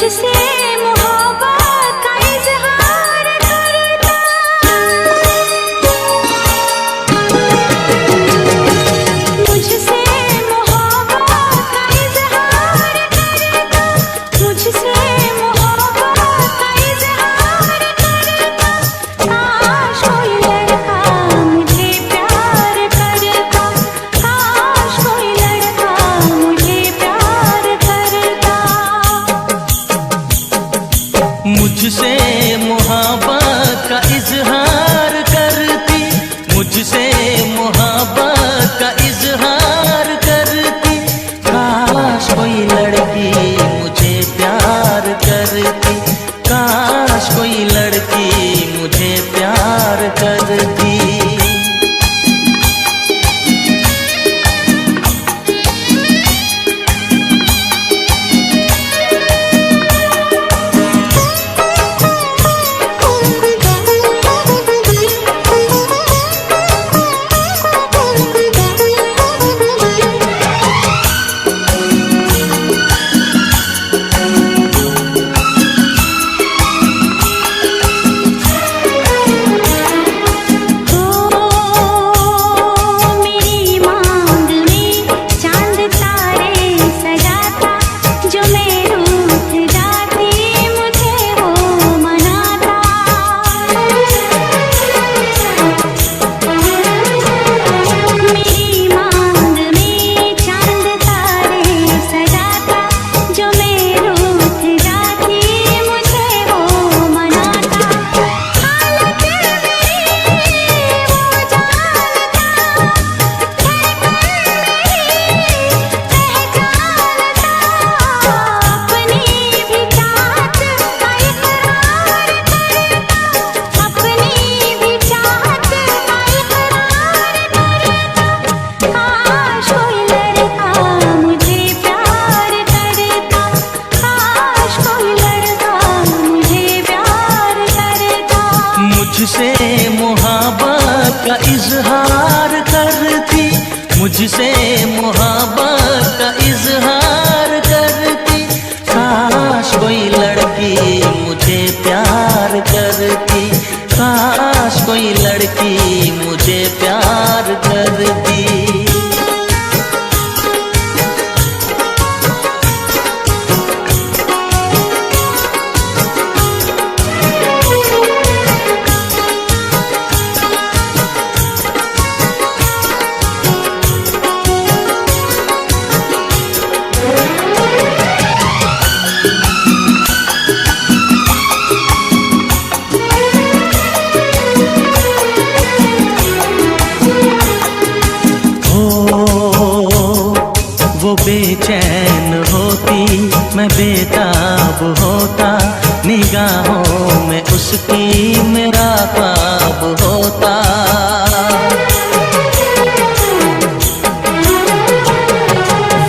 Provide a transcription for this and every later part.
मुझसे मोहब्बत का इजहार करता, मुझसे मोहब्बत का इजहार करता, मुझसे मोहब्बत का इजहार करता। काश कोई लड़का मुझे प्यार करता, काश कोई लड़का मुझे प्यार करता। मुझसे मोहब्बत का इजहार करती, मुझसे मोहब्बत का इजहार करती। काश कोई लड़की मुझे प्यार करती, काश कोई लड़की मुझे प्यार करती। मुझसे मोहब्बत का इजहार करती, मुझसे मोहब्बत का इजहार करती। काश कोई लड़की मुझे प्यार करती, काश कोई लड़की मुझे प्यार करती। वो बेचैन होती, मैं बेताब होता, निगाहों में उसकी मेरा ख्वाब होता।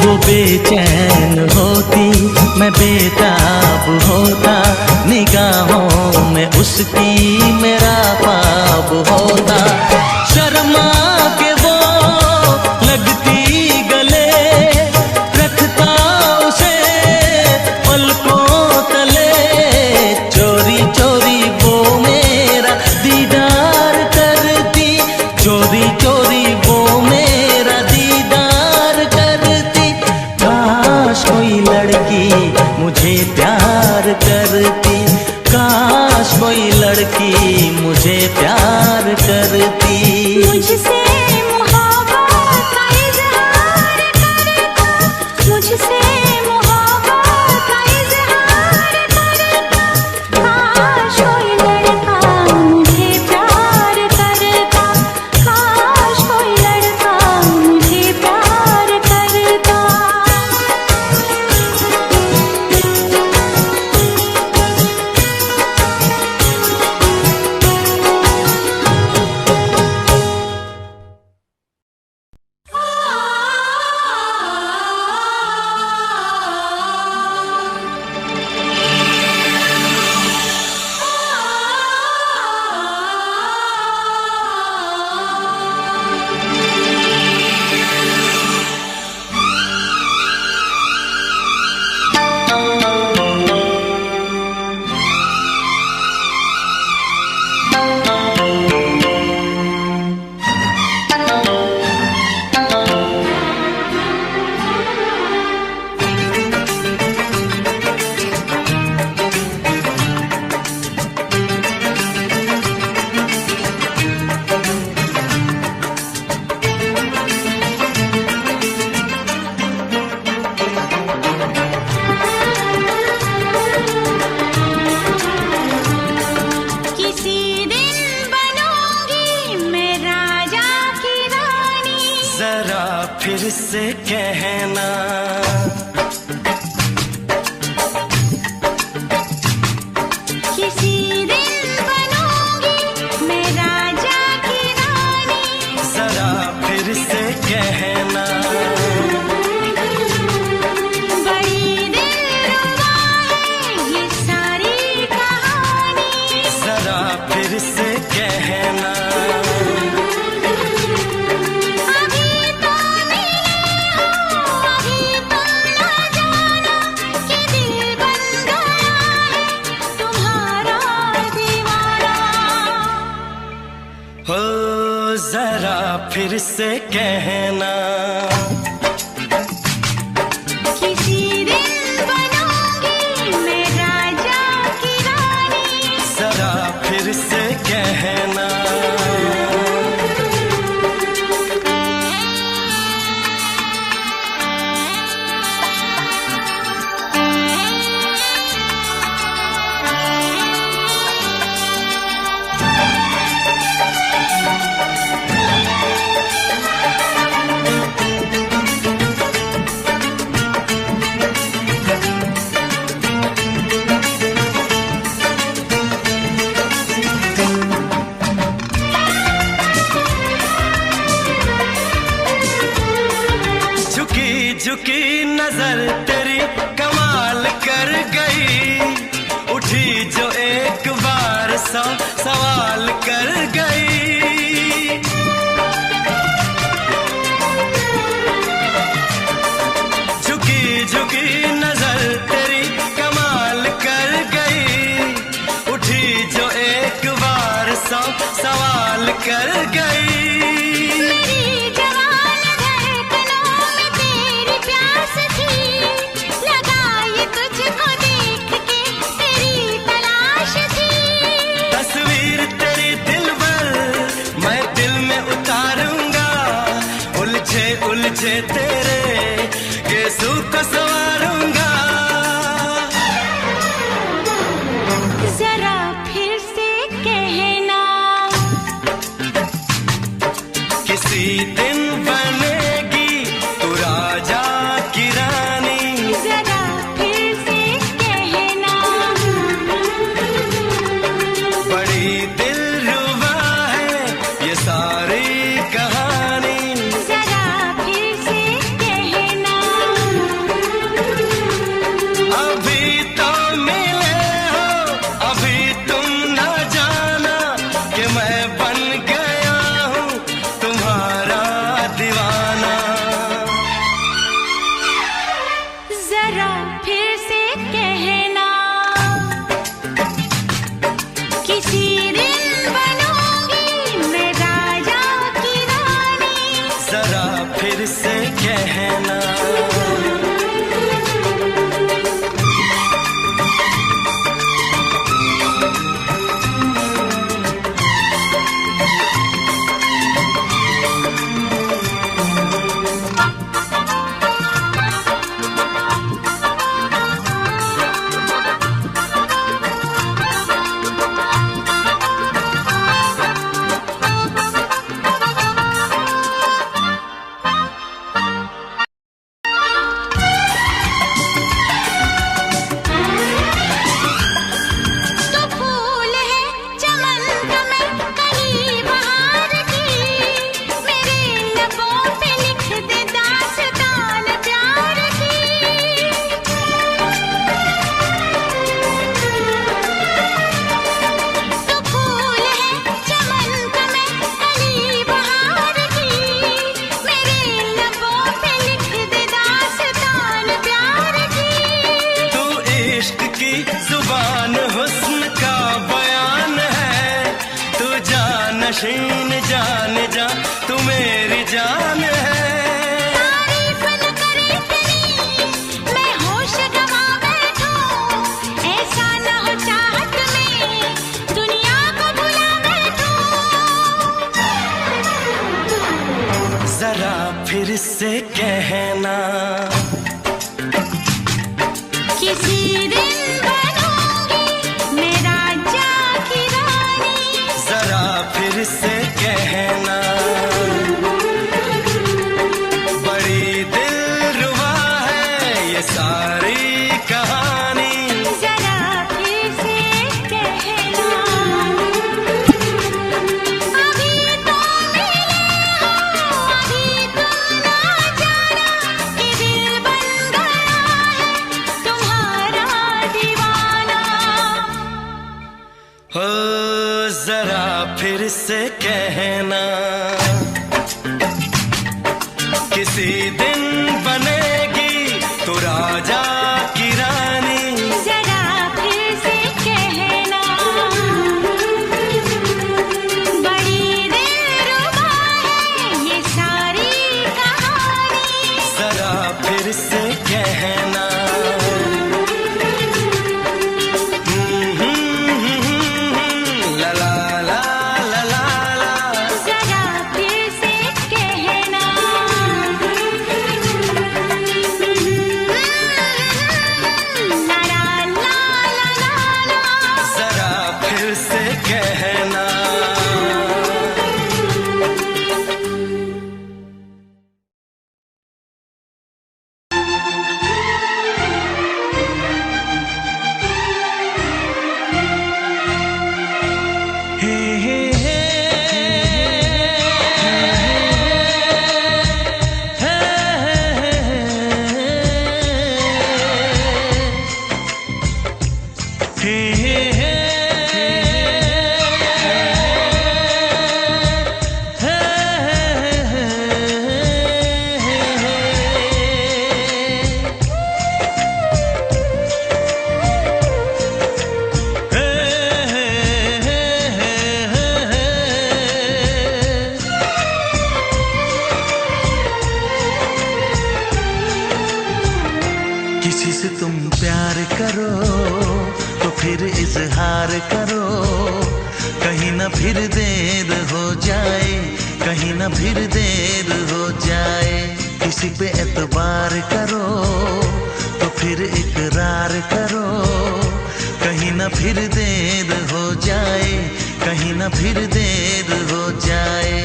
वो बेचैन होती, मैं बेताब होता, निगाहों में उसकी मेरा ख्वाब होता। शर्मा के वो लगती गले, रखता उसे पलकों तले। चोरी चोरी वो मेरा दीदार करती, चोरी चोरी वो मेरा दीदार करती। काश कोई लड़की मुझे प्यार करती, काश कोई लड़की कहना। किसी दिन बनूंगी मैं राजा की रानी, जरा फिर से कहना। बड़ी दिलरुबा है ये सारी कहानी, जरा फिर से कहना। अभी तो मिले हो, अभी तो ना जाना कि दिल बन गया है तुम्हारा दीवाना। हो जरा फिर से कहना। किसी दिन बनूंगी मैं राजा की रानी, जरा फिर से कहना। झुकी झुकी नजर तेरी कमाल कर गई, उठी जो एक बार सौ सवाल कर गई। झुकी झुकी नजर तेरी कमाल कर गई, उठी जो एक बार सौ सवाल कर गई। मेरी जवान धड़कनों में तेरी प्यास थी, लगाई तुझको देख के तेरी तलाश थी। तस्वीर तेरी दिल भर मैं दिल में उतारूंगा, उलझे उलझे तेरे केसू को संवारूंगा। जरा फिर से कहना, किसी दिन बनेगी तू राजा की रानी, जरा फिर से कहना। बड़ी दिलरुबा है ये सारी कहानी। जरा फिर से कहना, अभी तो मिले हो, अभी तुम न जाना कि मैं बन गया हूँ तुम्हारा दीवाना। जरा फिर से कहना, किसी दिन बनूंगी मैं राजा की रानी, जरा फिर से कहना। तो फूल है चमन का मैं कली बहार की, मेरे लबों पे लिख दे दास्तान प्यार की। तो फूल है चमन का मैं कली बहार की, मेरे लबों पे लिख दे दास्तान प्यार की। तू इश्क की जुबान हुस्न का बयान है, तू जानशीन जान जा तू मेरी जान है। तारीफ न करे इतनी मैं होश गवा बैठूं, ऐसा न हो चाहत में दुनिया को भुला बैठूं। जरा फिर से कहना, किसी दिन बनूंगी मैं राजा की रानी, जरा फिर से फिर से कहना, किसी दिन बनेगी तू राजा की रानी। जरा फिर से कहना, बड़ी दिलरुबा है ये सारी कहानी। जरा फिर से कहना, ला ला ला ला ला ला। जरा फिर से कहना, ला ला ला ला ला। जरा फिर से कहना। हे हे हे किसी से तुम प्यार करो तो फिर इजहार करो, कहीं ना फिर देर हो जाए, कहीं ना फिर देर हो जाए। किसी पे एतबार करो तो फिर इकरार करो, कहीं ना फिर देर हो जाए, कहीं ना फिर देर हो जाए।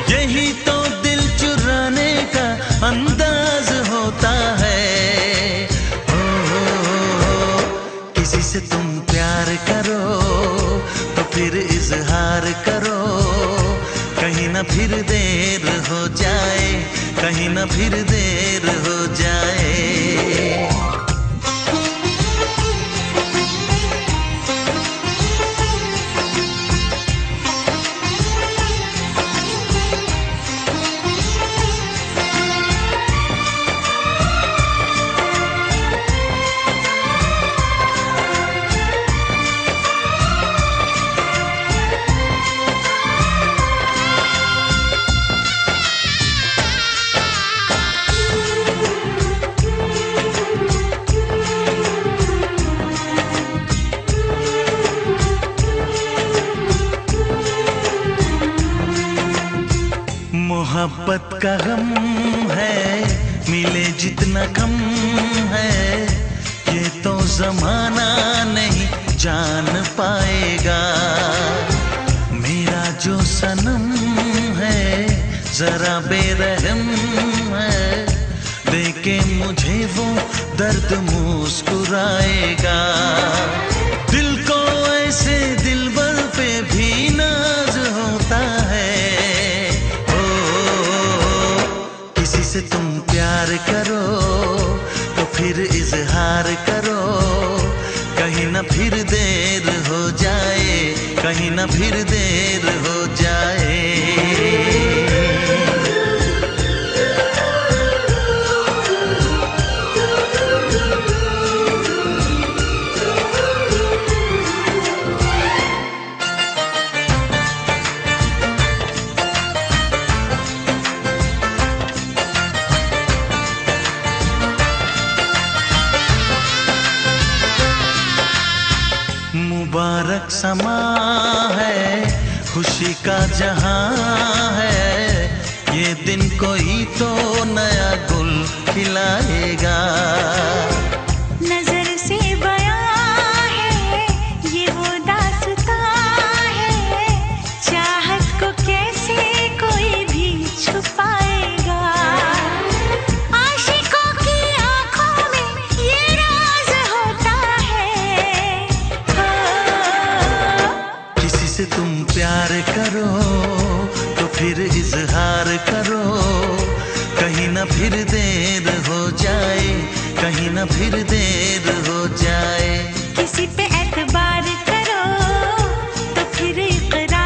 यही तो दिल चुराने का अंदाज होता है। किसी से तुम प्यार करो तो फिर इजहार करो, कहीं ना फिर देर हो जाए, कहीं ना फिर देर हो जाए। मोहब्बत का गम है, मिले जितना कम है, ये तो जमाना नहीं जान पाएगा। मेरा जो सनम है जरा बेरहम है, देके मुझे वो दर्द मुस्कुराएगा। दिल को ऐसे दिलबर पे भी नाज होता है। किसी से तुम प्यार करो तो फिर इजहार करो, कहीं ना फिर देर हो जाए, कहीं ना फिर देर हो जाए। मुबारक समा है, खुशी का जहां है, ये दिन कोई तो नया गुल खिलाएगा। नजर से बयां है ये वो दास्तां है, चाहत को कैसे कोई भी छुपाएगा। आशिकों की आंखों में ये राज होता है। किसी से तुम प्यार करो तो फिर इजहार करो, कहीं ना फिर देर हो जाए, कहीं ना फिर देर हो जाए। किसी पे एतबार करो तो फिर इकरार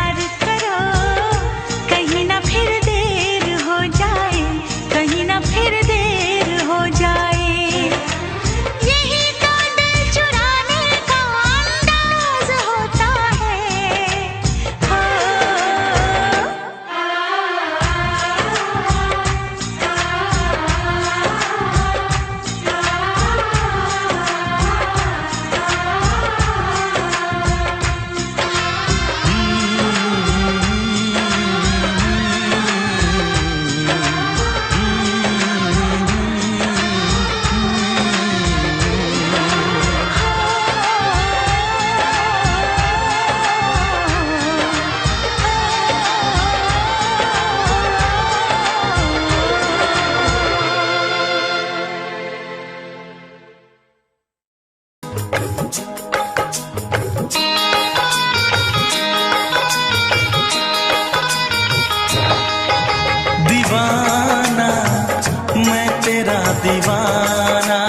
दीवाना।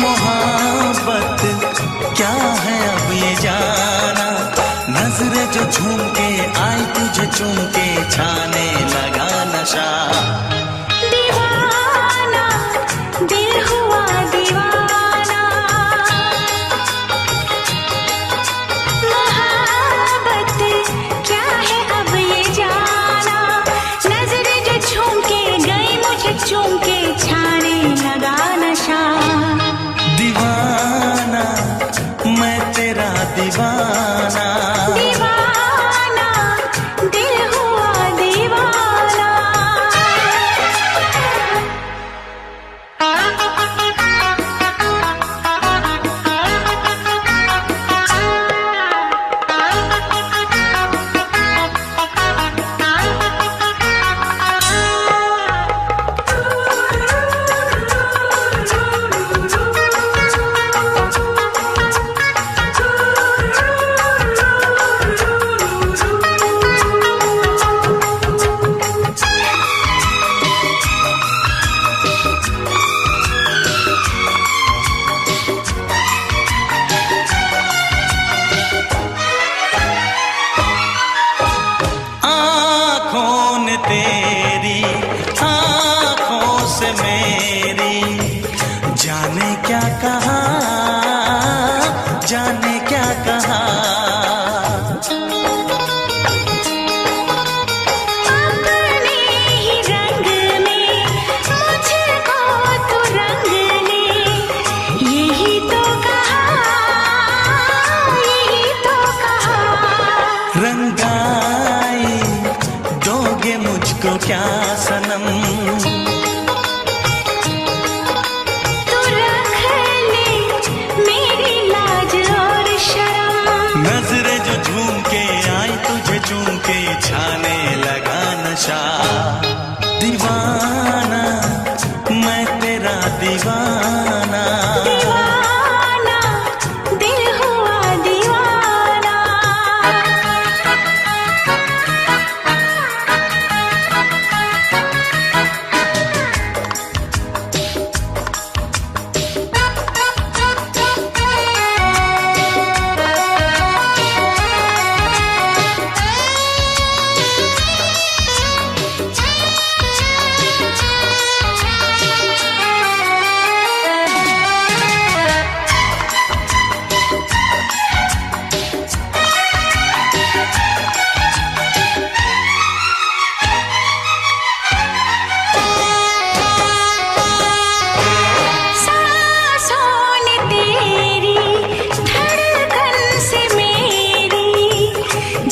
मोहब्बत क्या है अब ये जाना, नजरें जो झूम के आई तुझे चूम के छाने लगा नशा। दीवाना दिल हुआ दीवाना, मोहब्बत क्या है अब ये जाना, नजरें जो झूम के गई मुझे चूम के छाने लगा नशा। दीवाना मैं तेरा दीवाना, दीवाना दिल हुआ दीवाना। तेरी आँखों से मेरी जाने क्या कहा, जाने क्या कहा। अपने ही रंग में मुझको तो रंग ले, यही तो कहा, यही तो कहा। रंगाई दोगे मुझको क्या सनम, तू रख ले मेरी लाज और शर्म, नजरें जो झूम के आई तुझे चूम के छाने लगा नशा। दीवाना मैं तेरा दीवाना, दीवाना दिल हुआ दीवाना।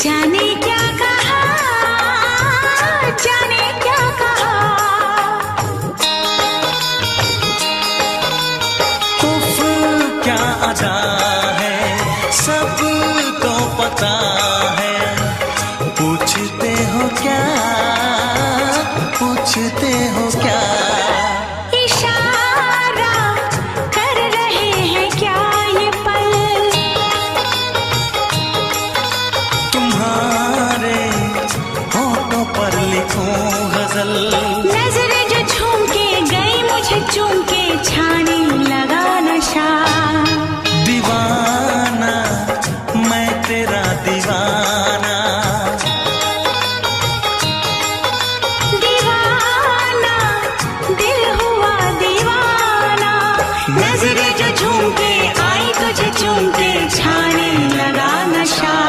जाने क्या कहा, जाने क्या कहा। उफ क्या अदा है सबको पता है, पूछते हो क्या, पूछते हो क्या। इशारा कर रहे हैं क्या ये पल, तुम्हारे होठों पर लिखूं गजल, नजरें जो झूम के गई मुझे चूम के छाने लगा नशा। दीवाना मैं तेरा दीवाना, दीवाना दिल हुआ दीवाना, नजरें जो झूम के आई तुझे चूम के छाने लगा नशा।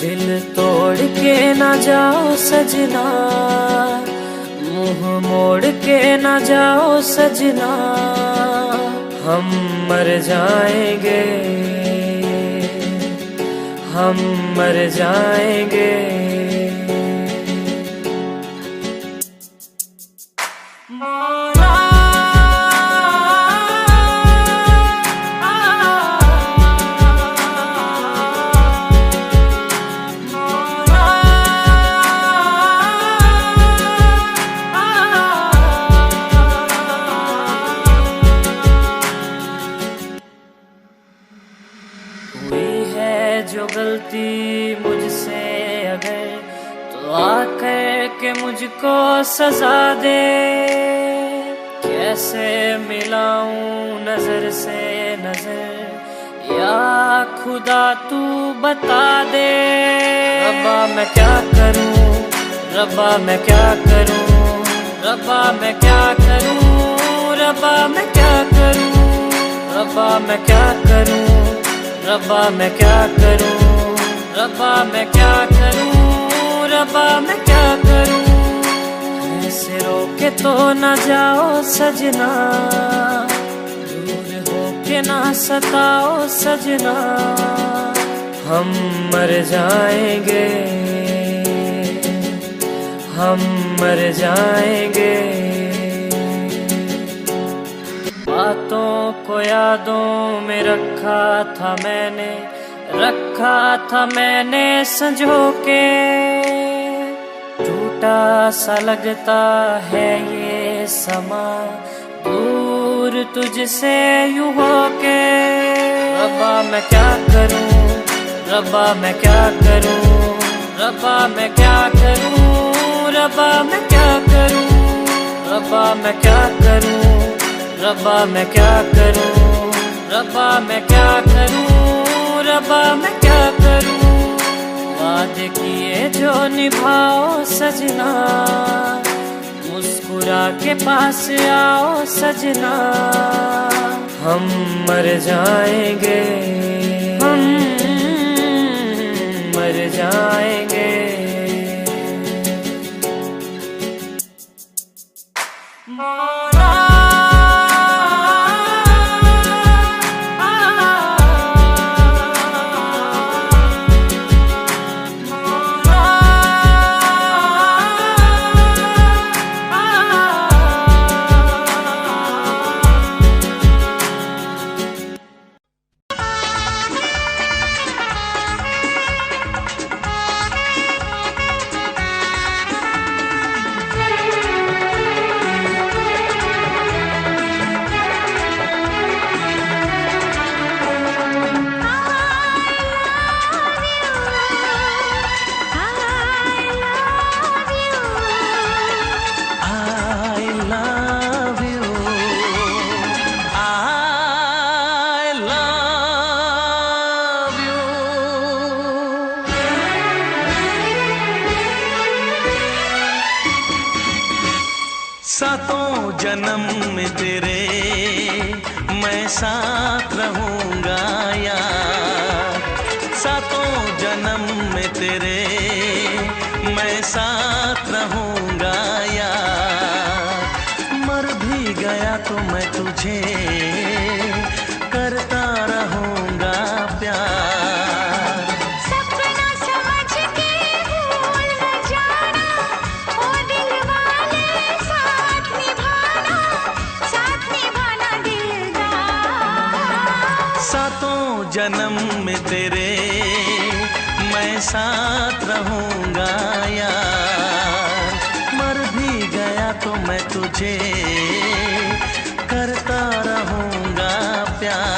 दिल तोड़ के ना जाओ सजना, मुंह मोड़ के ना जाओ सजना, हम मर जाएंगे, हम मर जाएंगे। मौला जो गलती मुझसे अगर, तो आकर के मुझको सजा दे। कैसे मिलाऊं नजर से नजर, या खुदा तू बता दे। रब्बा मैं क्या करूं, रब्बा मैं क्या करूं, रब्बा मैं क्या करूं, रब्बा मैं क्या करूं, रब्बा मैं क्या करूं, रब्बा मैं क्या करूं, रब्बा मैं क्या करूं, रब्बा मैं क्या करूं। ऐसे रोके तो न जाओ सजना, दूर होके ना सताओ सजना। हम मर जाएंगे, हम मर जाएंगे। बातों को यादों में रखा था मैंने, रखा था मैंने संजो के। टूटा सा लगता है ये समा, दूर तुझसे यूं होके। रब्बा मैं क्या करूं, रब्बा मैं क्या करूं, रब्बा मैं क्या करूं, रब्बा मैं क्या करूं, रब्बा मैं क्या करूं, रब्बा मैं क्या करूं, रब्बा मैं क्या करूं, रब्बा मैं क्या करूं। वादे किए जो निभाओ सजना, मुस्कुरा के पास आओ सजना। हम मर जाएंगे, हम मर जाएंगे। मौला सातों जन्म में तेरे मैं साथ रहूंगा यार। सातों जन्म में तेरे मैं साथ रहूंगा यार। मर भी गया तो मैं तुझे करता रहूंगा प्यार। सपना समझ के भूल न जाना, ओ दिल वाले साथ निभाना दिलदार। सातों जन्म में तेरे मैं साथ रहूंगा यार। मर भी गया तो मैं तुझे करता रहूंगा प्यार।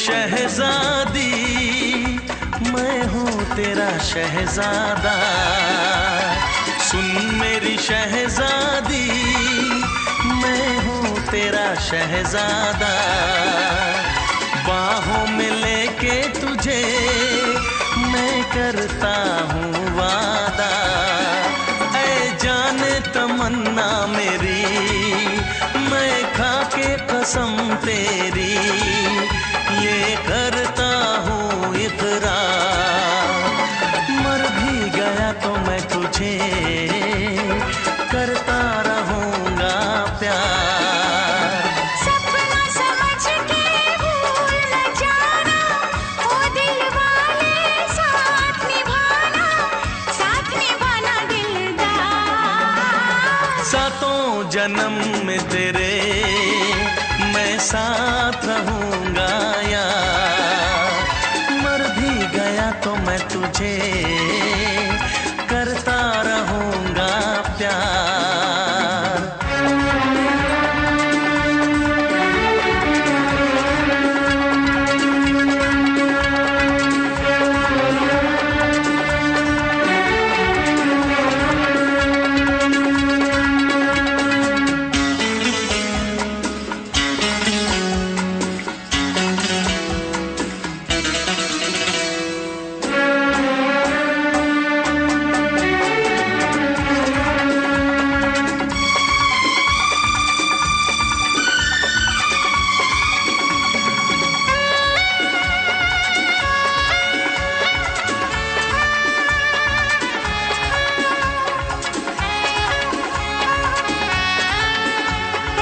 शहजादी मैं हूँ तेरा शहजादा। सुन मेरी शहजादी मैं हूँ तेरा शहजादा। बाहों में लेके तुझे मैं करता हूँ वादा। ऐ जाने तमन्ना मेरी मैं खा के कसम तेरी ये करता हूँ इकरार। मर भी गया तो मैं तुझे करता रहूँगा प्यार। सपना समझ के भूल सातों जन्म में तेरे मैं साथ रहूंगा यार, मर भी गया तो मैं तुझे करता रहूंगा प्यार।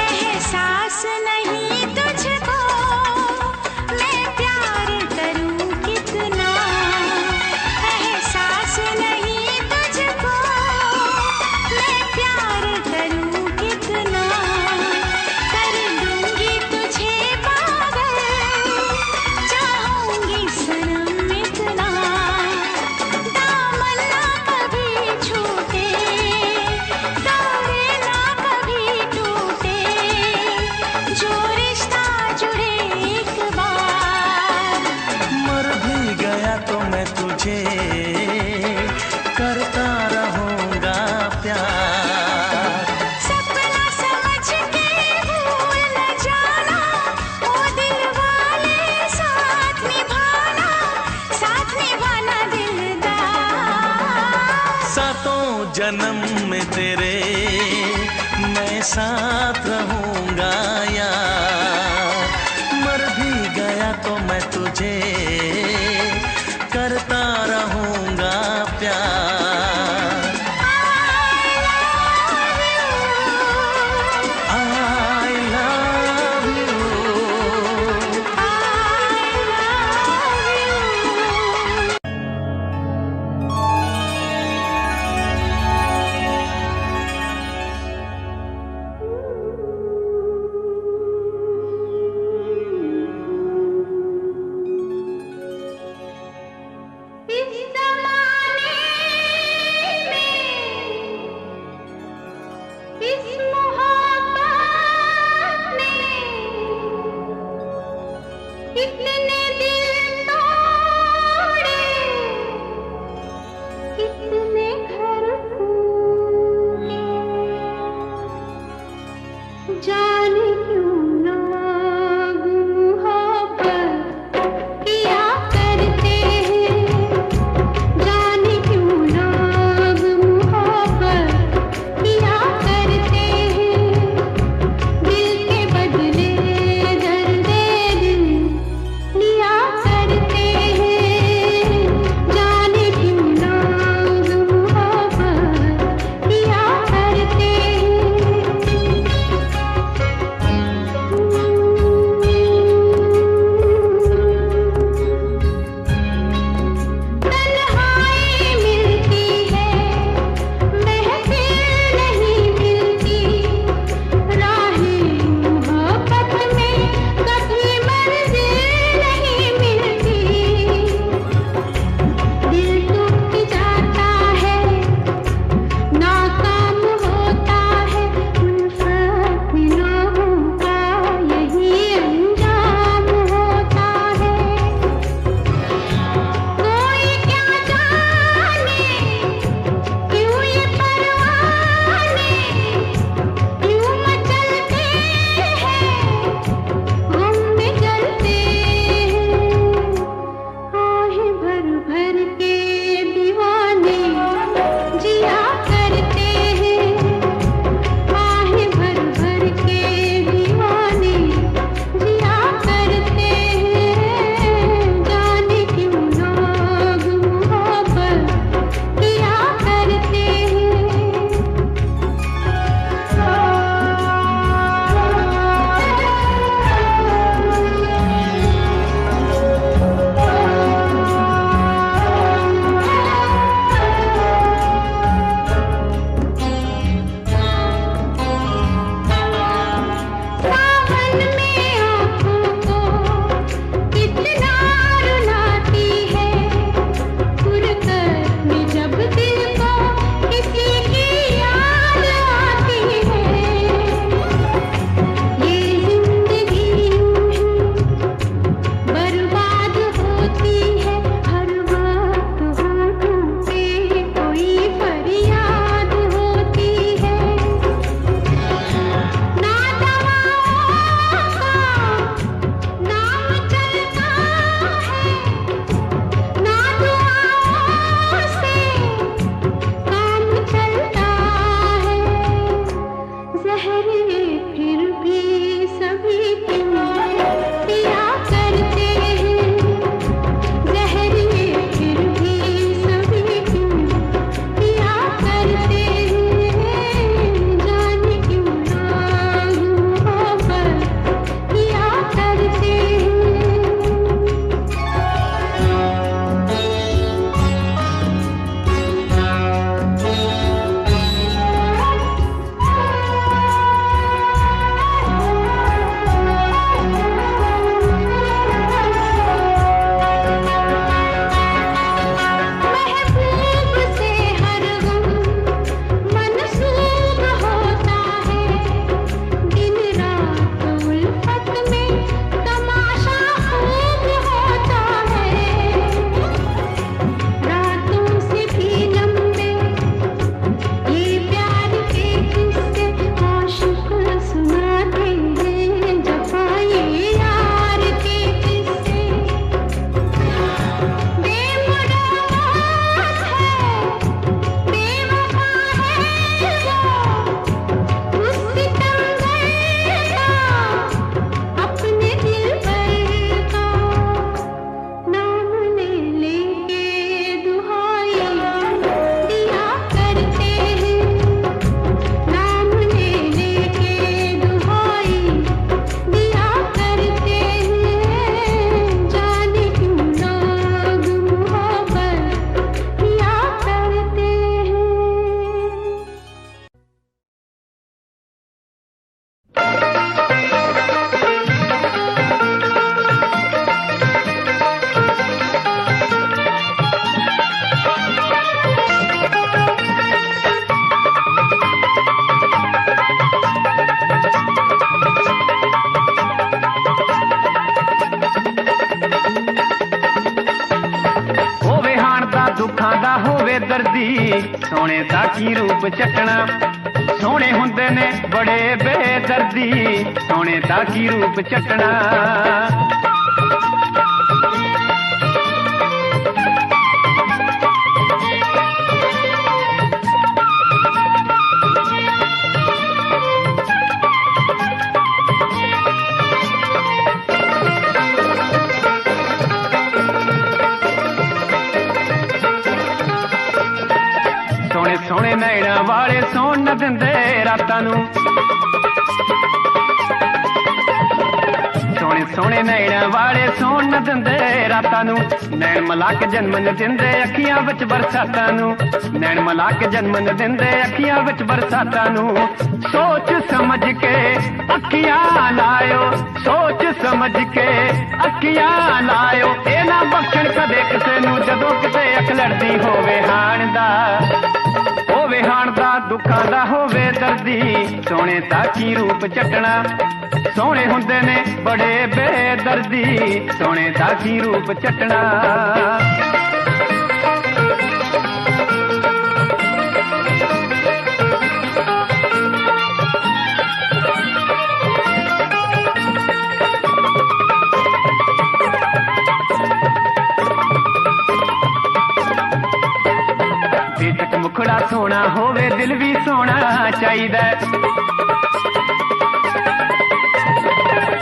एहसास नहीं तुझको मैं प्यार करूं कितना, एहसास नहीं तुझको मैं प्यार करूं कितना, कर दूंगी तुझे पागल चाहूंगी सनम इतना, दामन ना कभी छूटे तारे ना कभी टूटे, जो रिश्ता जुड़े एक बार। मर भी गया तो मैं तुझे करता रहूंगा प्यार। सपना समझ के भूल न जाना, ओ दिल वाले साथ निभाना दिलदार। सातों जन्म में तेरे मैं साथ रहूंगा यार, मर भी गया तो मैं तुझे करता रहूंगा प्यार। I love you। इस ज़माने में इस मोहब्बत में कितने दिल तोड़े, कितने घर फूटे, जाने क्यों लोग मोहब्बत किया करते हैं, जाने क्यों लोग मोहब्बत किया करते हैं। सोने दा की रूप चटना सोने हुंदे ने बड़े बेदर्दी सोने दा की रूप चटना सोने नैना वाले सोन न दिंदे रातां नूं सोने सोने नैना वाले सोन न दिंदे रातां नूं नैन मला के जन्म न दिंदे अखियां विच बरसातां नूं नैन मला के जन्म न दिंदे अखियां विच बरसातां नूं सोच समझ के अखियां लायो सोच समझ के अखियां लायो ए ना बख्शण कदे किसे नूं जदों किते अख लड़दी होवे हाण दा होवे हाण दा दुखां दा होवे दर्दी सोने दा की रूप चटना सोने हुंदे ने बड़े बेदर्दी सोने दा की रूप चटना बेशक मुखड़ा सोना होवे दिल भी सोना चाहिदा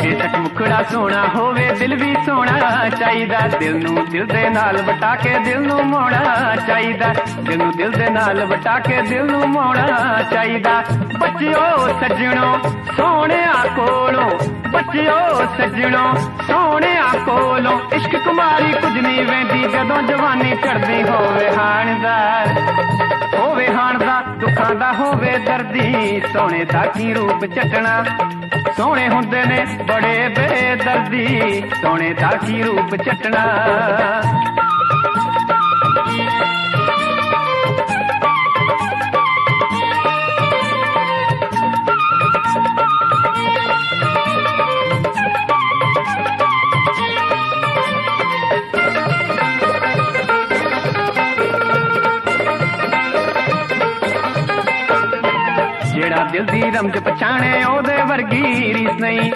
बेशक मुखड़ा सोना होवे दिल भी सोना चाहिदा दिल नूं दिल दे नाल वटा के दिल नूं मोड़ना चाहिदा दिल नूं दिल दे नाल वटा के दिल नूं मोड़ना चाहिदा बच्चियो सज्जणो सोहणिया कोलों बच्चियो सज्जणो सोहणिया कोलों इश्क कुमारी कुछ नहीं वेंदी जदों जवानी चढ़दी होवे हाण दा दुखां दा होवे दर्दी सोने दा की रूप चटना सोने हुंदे ने बड़े बेदर्दी सोने दा की रूप चटना जेड़ा दिल दी रमज पछाणे ओदे वर्गी रीस नहीं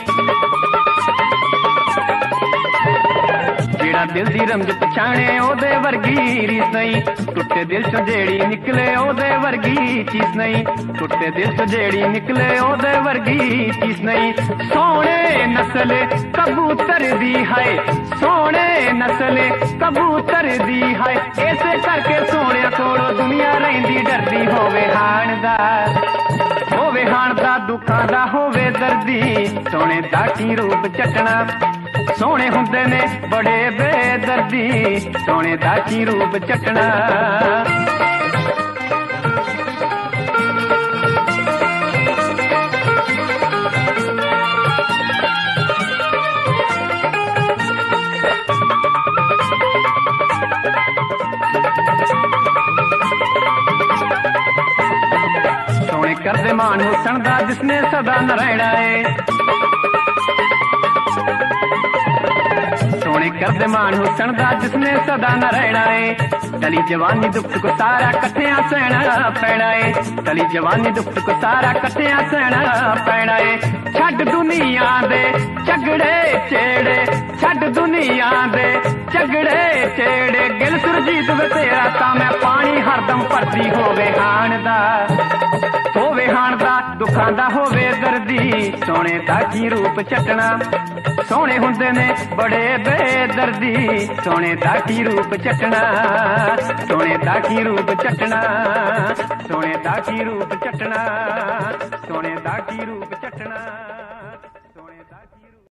जेड़ा ਜਿਹੜਾ ਦਿਲ ਦੀ ਰਮਜ ਪਛਾਣੇ ਉਹਦੇ ਵਰਗੀ ਰੀਸ ਨਹੀਂ, ਟੁੱਟੇ ਦਿਲ ਚੋਂ ਜਿਹੜੀ ਨਿਕਲੇ ਉਹਦੇ ਵਰਗੀ ਚੀਜ਼ ਨਹੀਂ, ਟੁੱਟੇ ਦਿਲ ਚੋਂ ਜਿਹੜੀ ਨਿਕਲੇ ਉਹਦੇ ਵਰਗੀ ਚੀਜ਼ ਨਹੀਂ। ਸੋਹਣੇ ਨਸਲ ਕਬੂਤਰ ਦੀ ਹੈ, ਸੋਹਣੇ ਨਸਲ ਕਬੂਤਰ ਦੀ ਹੈ, ਇਸੇ ਕਰਕੇ ਸੋਹਣਿਆਂ ਕੋਲੋਂ ਦੁਨੀਆ ਰਹਿੰਦੀ ਡਰਦੀ। ਹੋਵੇ ਹਾਣ ਦਾ, ਹੋਵੇ ਹਾਣ ਦਾ, ਦੁੱਖਾਂ ਦਾ ਹੋਵੇ ਦਰਦੀ, ਸੋਹਣੇ ਦਾ ਕੀ ਰੂਪ ਚੱਟਣਾ, ਸੋਹਣੇ ਹੁੰਦੇ ਨੇ ਬੜੇ ਬੇਦਰਦੀ, ਸੋਹਣੇ ਦਾ ਕੀ ਰੂਪ ਚੱਟਣਾ। ਸੋਹਣੇ ਕਰਦੇ ਮਾਣ ਹੁਸਨ ਦਾ ਜਿਸਨੇ ਸਦਾ ਨ ਰਹਿਣਾ ਏ, ਸੋਹਣੇ ਕਰਦੇ ਮਾਣ ਹੁਸਨ ਦਾ ਜਿਸਨੇ ਸਦਾ ਨ ਰਹਿਣਾ ਏ। ਟਲੀ ਜਵਾਨੀ ਦੁੱਖ ਕੋ ਸਾਰਾ ਇਕੱਠਿਆਂ ਸਹਿਣਾ ਪੈਣਾ ਏ, ਟਲੀ ਜਵਾਨੀ ਦੁੱਖ ਕੋ ਸਾਰਾ ਇਕੱਠਿਆਂ ਸਹਿਣਾ ਪੈਣਾ ਏ। ਛੱਡ ਦੁਨੀਆ ਦੇ ਝਗੜੇ ਛੇੜੇ, ਛੱਡ ਦੁਨੀਆ ਦੇ ਝਗੜੇ ਛੇੜੇ, ਗਿਲ ਸੁਰਜੀਤ ਵੇ ਤੇਰਾ ਤਾਂ ਮੈਂ ਪਾਣੀ ਹਰਦਮ ਭਰਦੀ। ਹੋਵੇ ਹਾਣ ਦਾ, ਹੋਵੇ ਹਾਣ ਦਾ, ਦੁੱਖਾਂ ਦਾ ਹੋਵੇ ਦਰਦੀ, ਸੋਹਣੇ ਦਾ ਕੀ ਰੂਪ ਚੱਟਣਾ, ਸੋਹਣੇ ਹੁੰਦੇ ਨੇ ਬੜੇ ਬੇਦਰਦੀ, ਸੋਹਣੇ ਦਾ ਕੀ ਰੂਪ ਚੱਟਣਾ, ਸੋਹਣੇ ਦਾ ਕੀ ਰੂਪ ਚੱਟਣਾ, ਸੋਹਣੇ ਦਾ ਕੀ ਰੂਪ ਚੱਟਣਾ, ਸੋਹਣੇ ਦਾ ਕੀ ਰੂਪ ਚੱਟਣਾ, ਸੋਹਣੇ ਦਾ ਕੀ ਰੂਪ।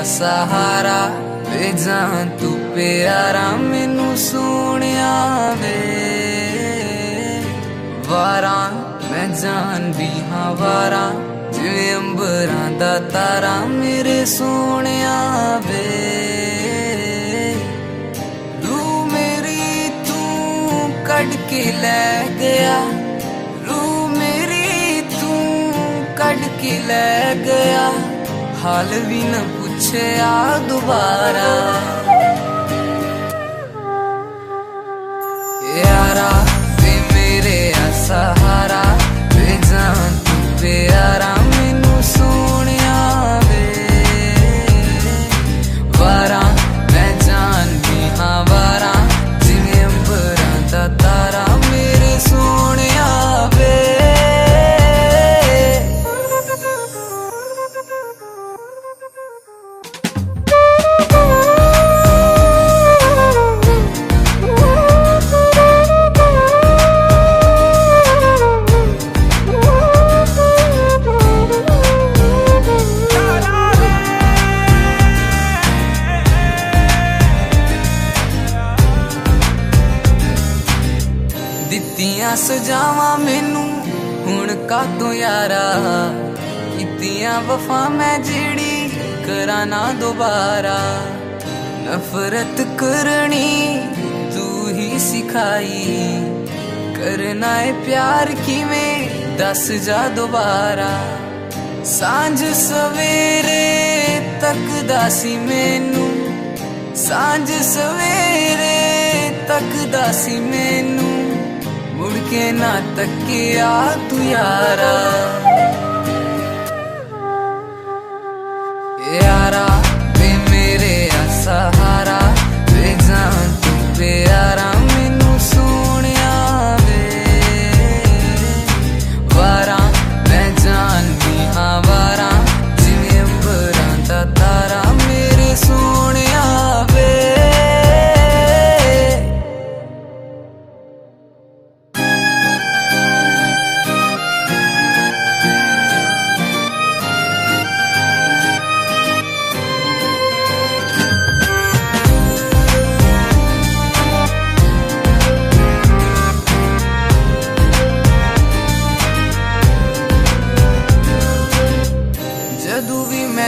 सहारा वे जान तू प्यारा मैनू सोनिया वे वारा मैं जान भी हाँ वारा जिवें अंबरां दा तारा मेरे सोनिया वे रूह मेरी तू कट के ले गया रूह मेरी तू कट के ले गया हाल भी न पूछया दोबारा यारा वे मेरे सहारा वे जान तू प्यारा मैनू सोनिया वे वारा मैं जान भी हाँ वारा जिवें अंबरां दा तारा मेरे सोनिया वे दित्तियां सजावां मैनू हुण कातों यारा कीतियां वफा मैं जेड़ी करा ना दोबारा नफरत करनी तू ही सिखाई करना है प्यार किवें दस जा दोबारा सांझ सवेरे तकदा सी मैनू सांझ सवेरे तकदा सी मैनू मुड़ के ना तकिया तू यारा यारा वे मेरे सहारा वे जान तू प्यारा मैनू सोनिया वे वारा मैं जान भी हाँ वारा जिवें अंबरां दा तारा मेरे सोनिया वे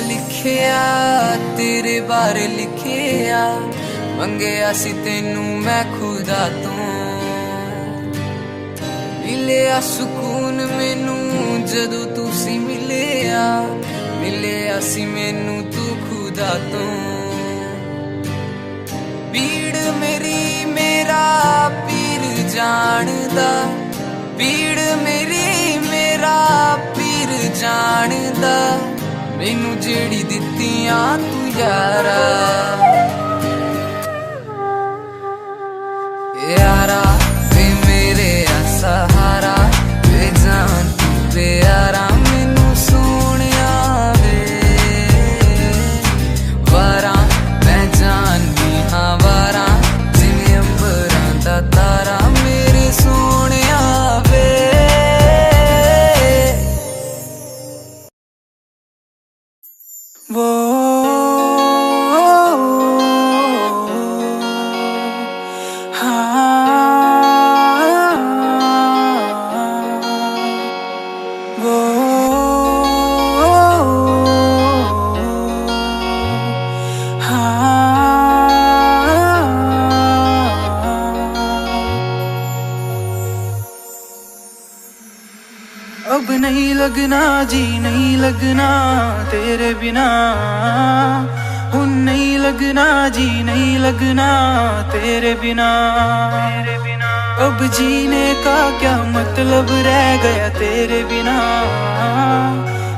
लिखिया तेरे बारे लिखिया मंगया सी तेनू मैं खुदा तो मिलिया सुकून मैनू जदों तुसी मिलिया मिलिया सी मैनू तू खुदा तो पीड़ मेरी मेरा पीर जानदा पीड़ मेरी मेरा पीर जानदा मैनू जेड़ी दित्तियां तू यारा यारा वे मेरे सहारा वे जान तू प्यारा मैनू सोनिया वे वारा मैं जान भी हाँ वारा जिवें अंबरां दा तारा मेरे सोनिया वे वो अब नहीं लगना जी नहीं लगना तेरे बिना हुन नहीं लगना जी नहीं लगना तेरे बिना अब जीने का क्या मतलब रह गया तेरे बिना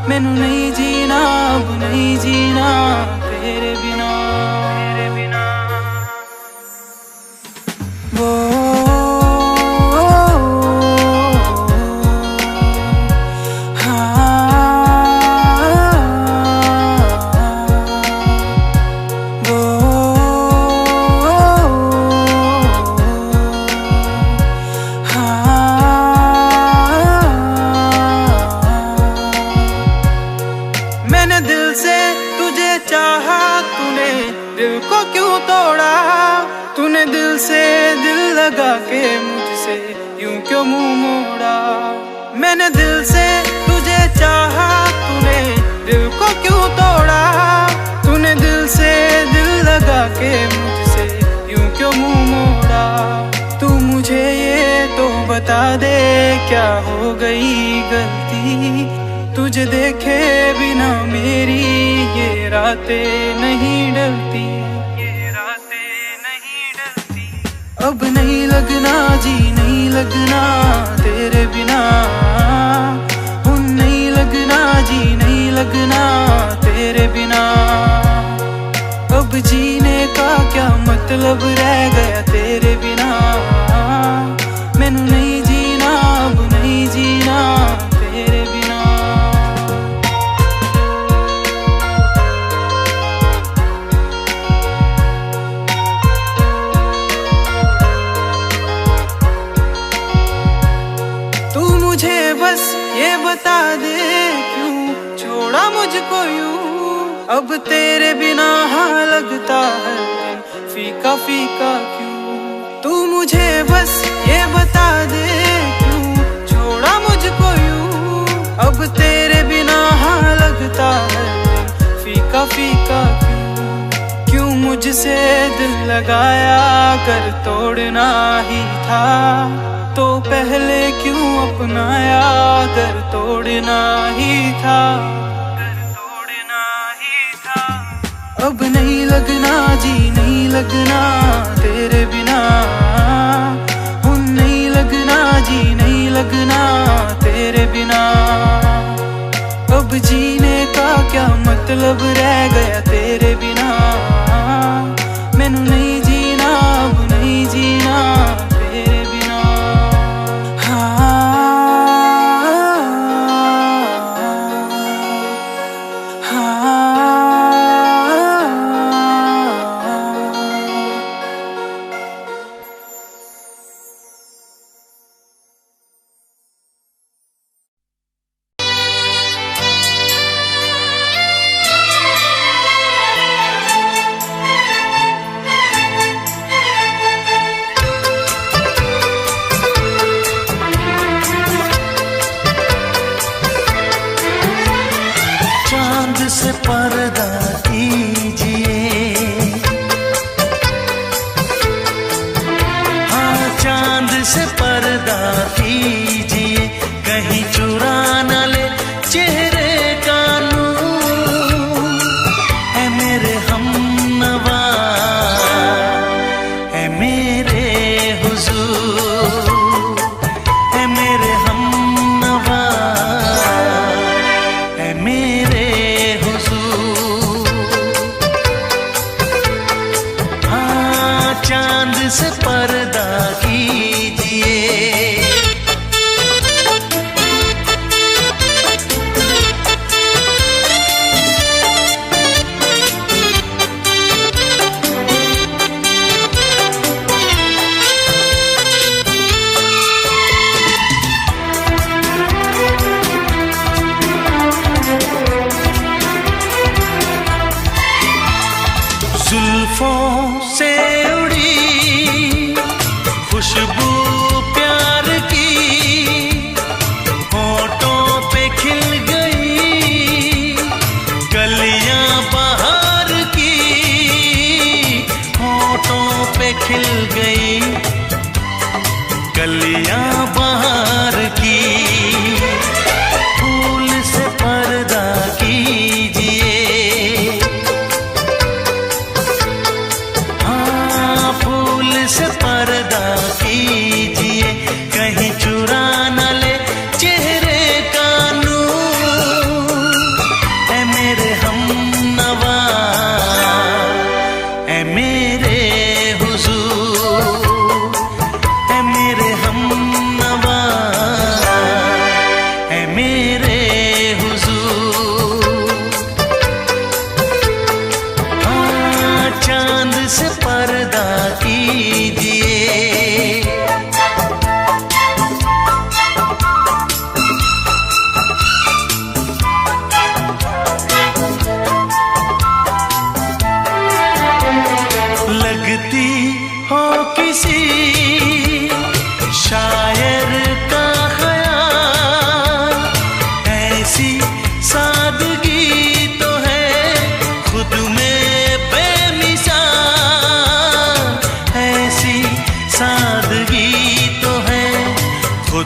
मैनू नहीं जीना अब नहीं जीना तेरे बिना वो मैंने दिल से तुझे चाहा लगा के मुझसे यूं क्यों मुंह मोड़ा। मैंने दिल से तुझे चाहा, तूने दिल को क्यों तोड़ा। तूने दिल से दिल लगा के मुझसे यूं क्यों मुंह मोड़ा। तू मुझे ये तो बता दे क्या हो गई गलती। तुझे देखे बिना मेरी ये रातें नहीं डलती, ये रातें नहीं डलती। अब नहीं लगना जी नहीं लगना तेरे बिना, नहीं लगना जी नहीं लगना तेरे बिना। अब जीने का क्या मतलब रह गया तेरे बिना। मैनू नहीं जीना अब नहीं जीना तेरे बिना। तू मुझे बस ये बता दे क्यों छोड़ा मुझको यूं। अब तेरे बिना हाँ लगता है दिन फीका फीका क्यों। तू मुझे बस ये बता दे क्यों छोड़ा मुझको यूं। अब तेरे बिना हाँ लगता है दिन फीका फीका क्यों। क्यों मुझसे दिल लगाया कर तोड़ना ही था, तो पहले क्यों अपनाया अगर तोड़ना ही था। अब नहीं लगना जी नहीं लगना तेरे बिना, नहीं लगना जी नहीं लगना तेरे बिना। अब जीने का क्या मतलब रह गया तेरे बिना। मैनू नहीं जीना अब नहीं जीना तेरे बिना। से पर्दा कीजिए, हाँ चांद से पर्दा कीजिए। कहीं चुरा न ले चेहरे का नूर। है मेरे हमनवा है मेरे हुजूर, है मेरे हमनवा है मेरे चांद से पर्दा कीजिए।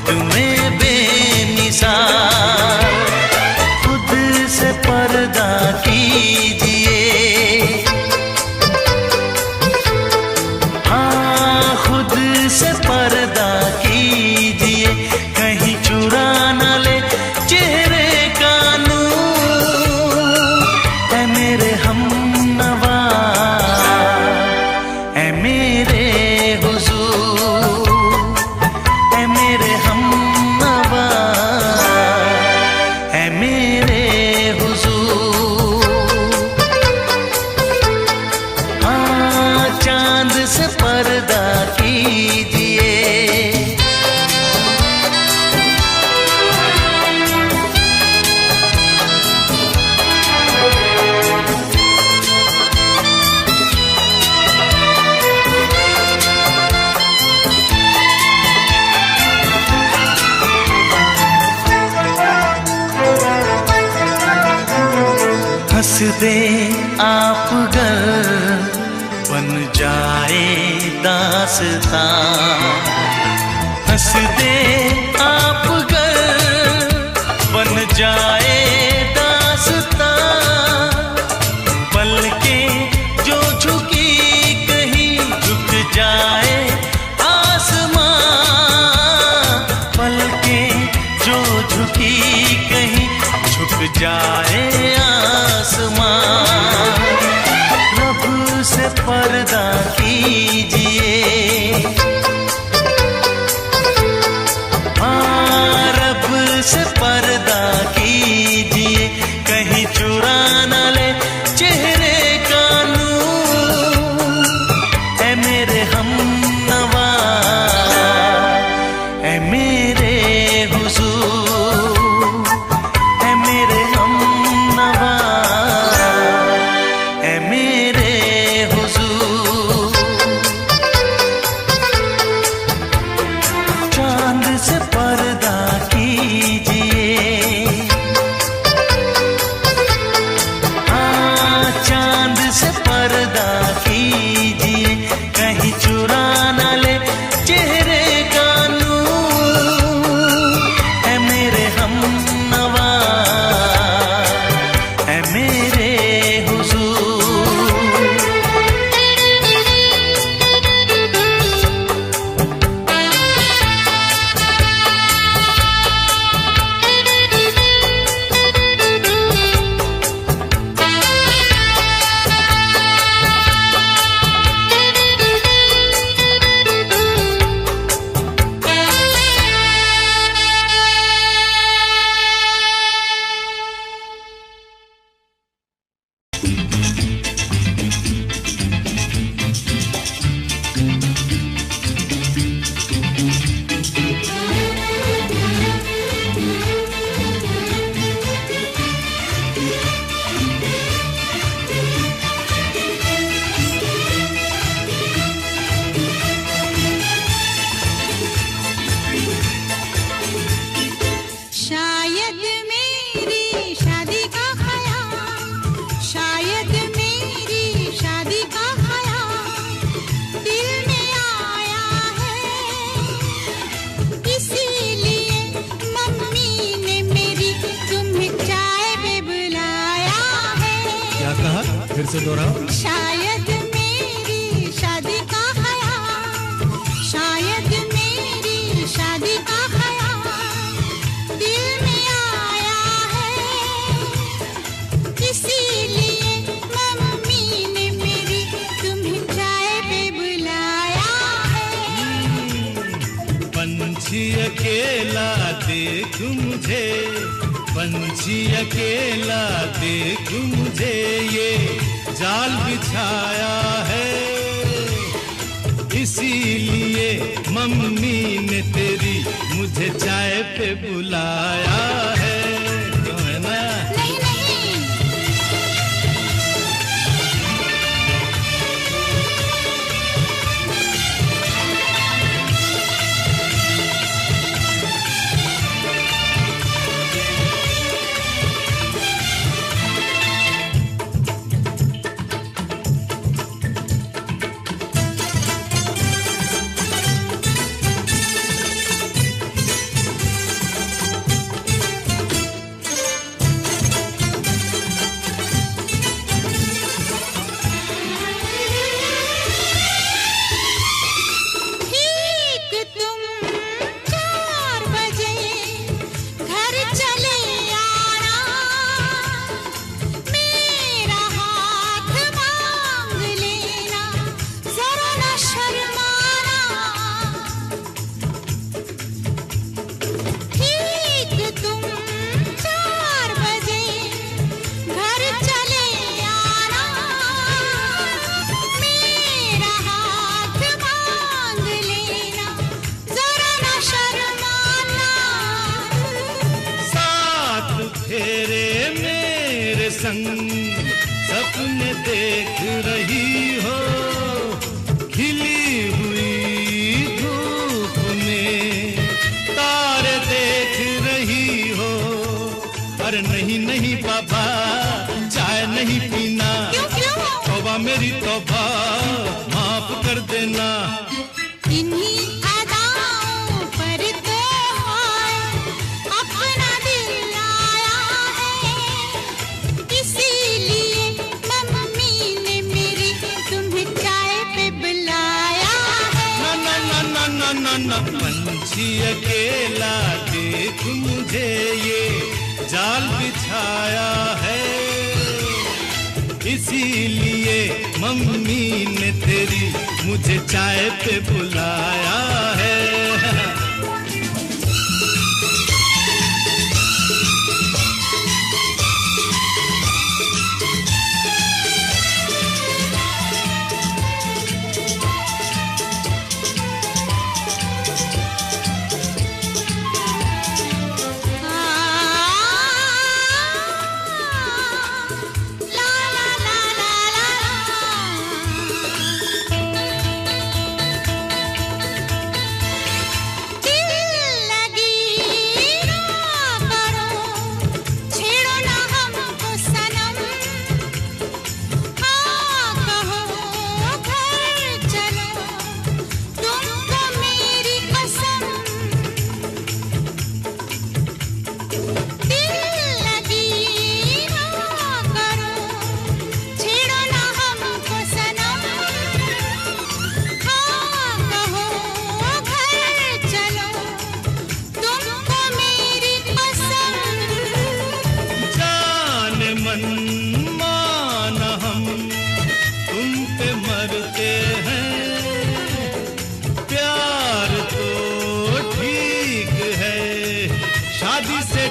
खुद में बेमिसाल। खुद से पर्दा कीजिए, हाँ खुद से पर्दा कीजिए, कहीं चुरा न ले चेहरे का नूर। ऐ मेरे हमनवा, ऐ मेरे हुजूर, ऐ मेरे हमनवा, ऐ मेरे हुजूर। हाँ चांद से पर्दा कीजिए। हंस दे आप गर बन जाए दास्तां। हंस दे आप गर बन जाए दास्तां। पलकें जो झुकी कहीं झुक जाए आसमां। पलकें जो झुकी कहीं झुक जाए आसमां। रब से पर्दा कीजिए, हाँ रब से पर्दा कीजिए, कहीं चुरा न ले चेहरे का नूर। ऐ मेरे हमनवा, ऐ मेरे हुजूर, ऐ मेरे हमनवा, ऐ मेरे हुजूर। चांद से पर्दा कीजिए, हाँ चांद से पर्दा कीजिए, कहीं चुरा न ले चेहरे का नूर। ऐ मेरे हमनवा, ऐ मेरे हुजूर। शायद मेरी शादी का ख्याल, शायद मेरी शादी का ख्याल दिल में आया है। इसीलिए मम्मी ने मेरी तुम्हें चाय पे बुलाया है। क्या कहा, फिर से दोहराओ। शायद मेरी शादी का ख्याल, शायद मेरी शादी का ख्याल दिल में आया है। इसीलिए मम्मी ने मेरी तुम्हें चाय पे बुलाया है। पंछी अकेला देख मुझे, पंछी अकेला देख मुझे, ये जाल बिछाया है। इसीलिए मम्मी ने तेरी मुझे चाय पे बुलाया है। क्यों है ना? नहीं नहीं, संग सपने देख रही हो, खिली हुई धूप में तारे देख रही हो। अरे नहीं नहीं बाबा चाय नहीं पीना, तौबा मेरी तौबा माफ कर देना। इन्हीं अदाओं पर तो अपना दिल आया है, इसीलिए मम्मी ने मेरी तुम्हें चाय पे बुलाया है। ना ना ना ना ना ना पंछी अकेला देख मुझे ये जाल बिछाया है, इसीलिए मम्मी ने तेरी मुझे चाय पे बुलाया है।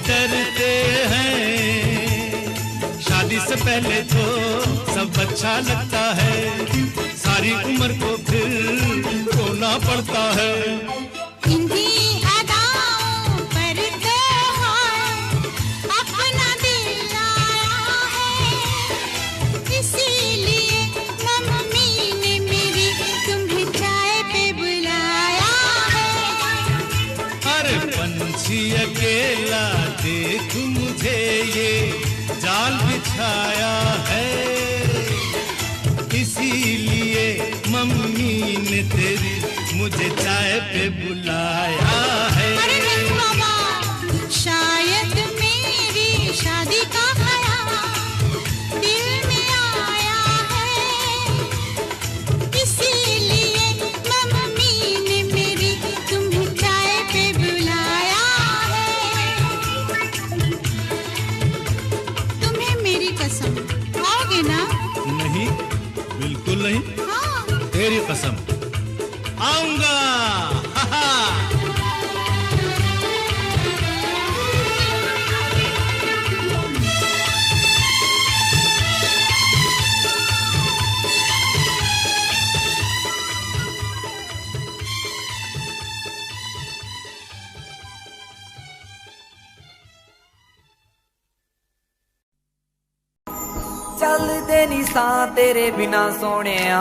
डरते हैं शादी से पहले तो सब अच्छा लगता है, सारी उम्र को फिर रोना पड़ता है। इन्हीं अदाओं पर तो अपना दिल आया है, इसीलिए मम्मी ने मेरी तुम्हें चाय पे बुलाया है। अरे पंछी अकेला देख मुझे ये जाल बिछाया है, इसीलिए मम्मी ने तेरी मुझे चाय पे बुलाया है। अरे नहीं बाबा, शायद मेरी शादी का ख्याल दिल में आया है, इसीलिए मम्मी ने मेरी तुम्हें चाय पे बुलाया है। तुम्हें मेरी कसम आओगे ना? नहीं, बिल्कुल नहीं। हाँ। तेरी कसम आऊंगा। चलदे नी सां तेरे बिना सोहणिया,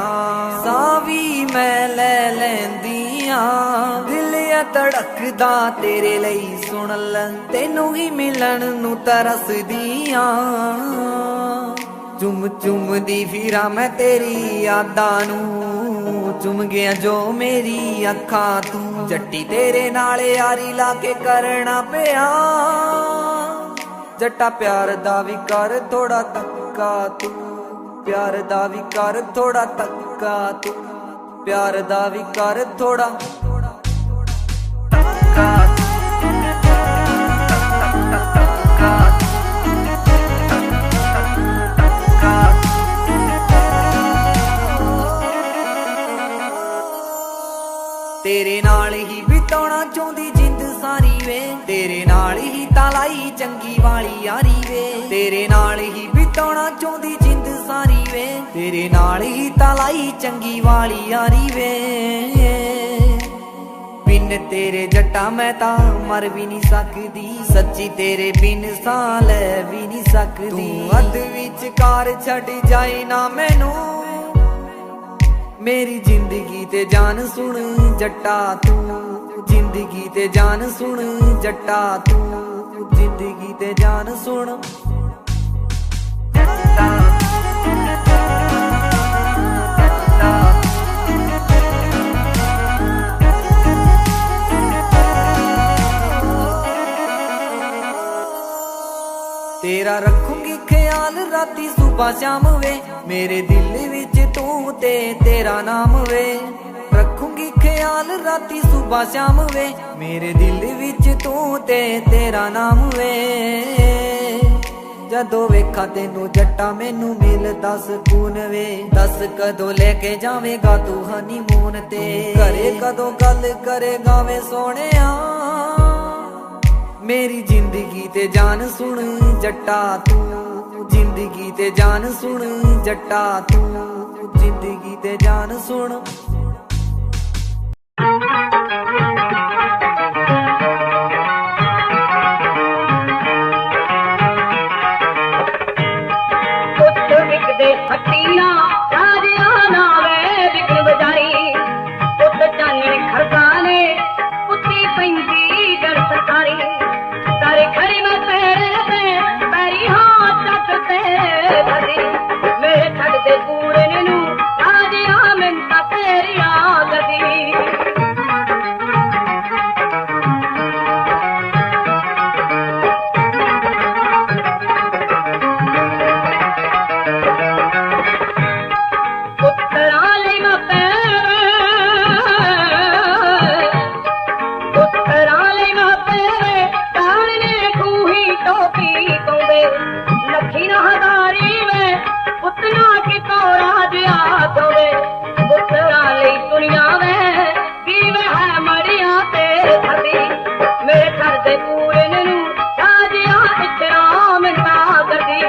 सां भी मैं ले लैंदियां, दिल आ धड़कदा तेरे लई सुन ले, तेनू ही मिलन नू तरसदियां। चुम चुम दी फिरा मैं तेरी यादां नू, चुम गया जो मेरी अखां तू, जट्टी तेरे नाल यारी ला के करना पिया, जट्टा प्यार दा भी कर थोड़ा तक्का तू, प्यार दा भी कर थोड़ा तक्का तू, प्यार दा भी कर थोड़ा तक्का तेरे नाल ही बिताउणा चाहुंदी जिंद सारी वे, तेरे नाल ही तालाई चंगी वाली यारी वे, तेरे नाल ही बिताउणा चाहुंदी जिंद सारी वे, तेरे नाल ही तालाई चंगी वाली यारी वे। बिन बिन तेरे जट्टा मैं तां मर भी नहीं सकदी, सच्ची तेरे बिन सां लै भी नहीं सकदी। तू अध विचकार छड़ जाए ना मैनू, मेरी जिंदगी ते जान सुन जट्टा तू, जिंदगी ते जान सुन जट्टा तू, जिंदगी ते जान सुन जट्टा। तेरा रखूंगी ख्याल राती सुबह शाम वे, मेरे दिल विच तू ते तेरा नाम वे। रखूंगी ख्याल राती सुबह शाम वे, मेरे दिल विच तू ते तेरा नाम वे। जदों वेखा तेनू जट्टा मैनू मिलदा सकून वे, दस कदों लेके जावेगा तू हनीमून ते, घरे कदों गल करेगा वे सोहणिया, मेरी जिंदगी ते जान सुन जट्टा तू, जिंदगी ते जान सुन जट्टा तू, जिंदगी ते जान सुन। विकदे हट्टियां राजिया नावे विकन बजाई, पुत चानने खरसाने पुत्ती पैंदी गड़ सतारी। तारे खड़ी मैं तेरे ते पैरी हाथ चकते धरी, मेरे छड़ दे पूरे नू राजिया मिन्ता तेरी आगदी। लखी ना हजारी में पुतना की तो राजिया दोवे, पुतरा ले दुनिया में पीवे है मरिया ते धरती। मेरे घर दे पूरे नू राजिया इतना मिलता करदी।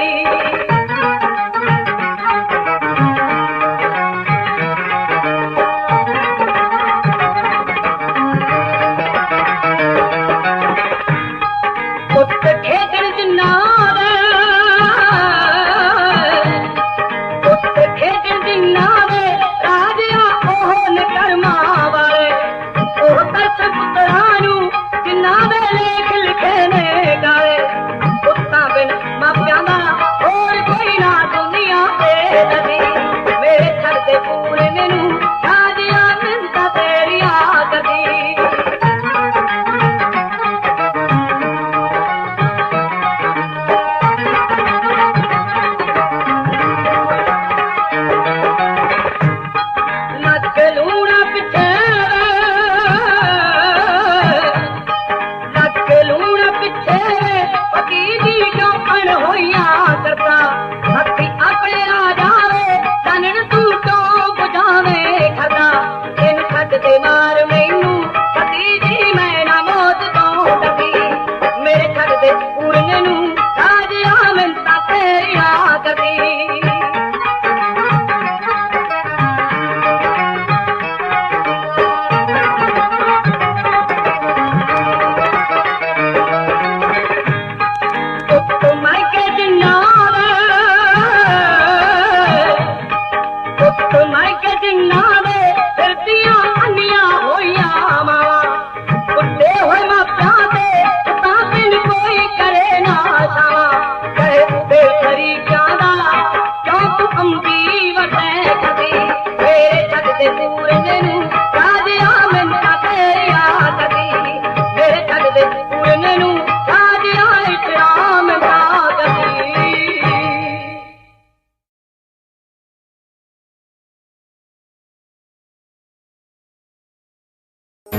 पुत खेकड़ जिन्ना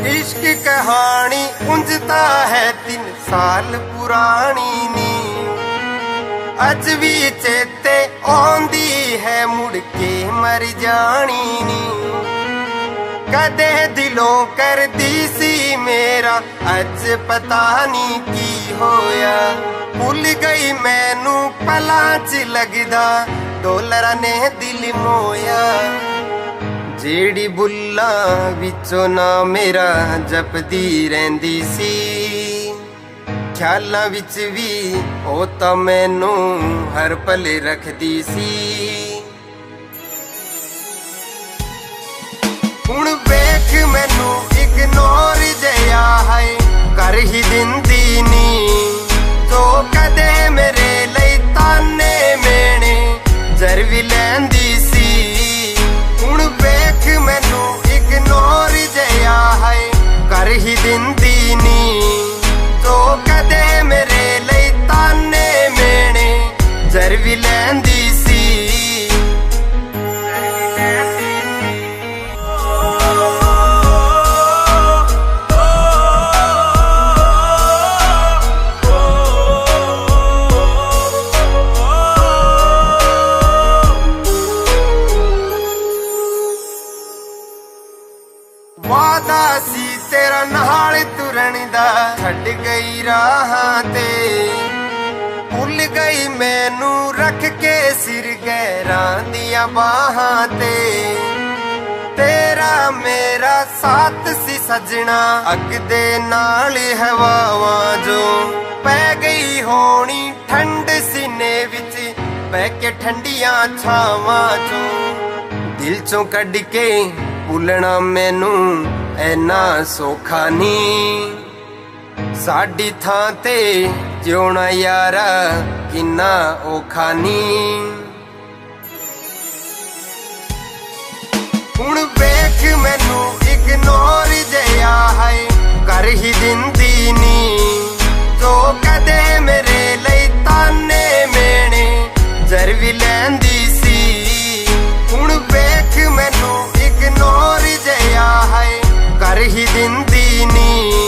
इश्क कहानी उंजता है 3 साल पुरानी नी, अज भी चेते आंदी है मुड़ के मर जानी नी। कदे दिलों कर दी सी मेरा अज पता नहीं की होया, भुल गई मैनू पलां च लगदा डोलरा ने दिल मोया। ਜਿਹੜੀ ਬੁੱਲਾਂ ਵਿੱਚੋਂ ਨਾ ਮੇਰਾ ਜਪਦੀ ਰਹਿੰਦੀ ਸੀ ਖਿਆਲਾਂ ਵਿੱਚ ਵੀ ਉਹ ਤਾਂ ਮੈਨੂੰ ਹਰ ਪਲ ਰੱਖਦੀ ਸੀ ਹੁਣ ਵੇਖ ਮੈਨੂੰ ਇਗਨੋਰ ਜਿਹਾ ਹੈ ਕਰ ਹੀ ਦਿੰਦੀ ਨੀ ਜੋ ਕਦੇ ਮੇਰੇ ਲਈ ਤਾਨੇ ਮੇਣੇ ਜ਼ਰ ਵੀ ਲੈਂਦੀ ਸੀ ਹੁਣ ਵੇਖ ਮੈਨੂੰ ਇਗਨੋਰ ਜਿਹਾ ਹੈ ਕਰ ਹੀ ਦਿੰਦੀ ਨੀ ਜੋ ਕਦੇ ਮੇਰੇ ਲਈ ਤਾਨੇ ਮੇਣੇ ਜ਼ਰ ਵੀ ਲੈਂਦੀ ਸੀ ਵਾਦਾ ਸੀ ਤੇਰਾ ਨਾਲ ਤੁਰਨ ਦਾ ਛੱਡ ਗਈ ਰਾਹਾਂ ਤੇ ਭੁੱਲ ਗਈ ਮੈਨੂੰ ਰੱਖ ਕੇ ਸਿਰ ਗਹਿਰਾਂ ਦੀਆਂ ਬਾਹਾਂ ਤੇ ਤੇਰਾ ਮੇਰਾ ਸਾਥ ਸੀ ਸਜਣਾ ਅੱਗ ਦੇ ਨਾਲ ਹਵਾਵਾਂ ਜੋ ਪੈ ਗਈ ਹੋਣੀ ਠੰਡ ਸੀਨੇ ਵਿੱਚ ਬਹਿ ਕੇ ਠੰਡੀਆਂ ਛਾਵਾਂ ਚੋਂ ਦਿਲ ਚੋਂ ਕੱਢ ਕੇ ਭੁੱਲਣਾ ਮੈਨੂੰ ਐਨਾ ਸੌਖਾ ਨੀ ਸਾਡੀ ਥਾਂ ਤੇ ਜਿਉਣਾ ਯਾਰਾ ਕਿੰਨਾ ਔਖਾ ਨੀ ਹੁਣ ਵੇਖ ਮੈਨੂੰ ਇਗਨੋਰ ਜਿਹਾ ਹੈ ਕਰ ਹੀ ਦਿੰਦੀ ਨੀ ਜੋ ਕਦੇ ਮੇਰੇ ਲਈ ਤਾਨੇ ਮੇਣੇ ਜ਼ਰ ਵੀ ਲੈਂਦੀ ਸੀ ਹੁਣ ਵੇਖ ਮੈਨੂੰ ਇਗਨੋਰ ਜਿਹਾ ਹੈ ਕਰ ਹੀ ਦਿੰਦੀ ਨੀ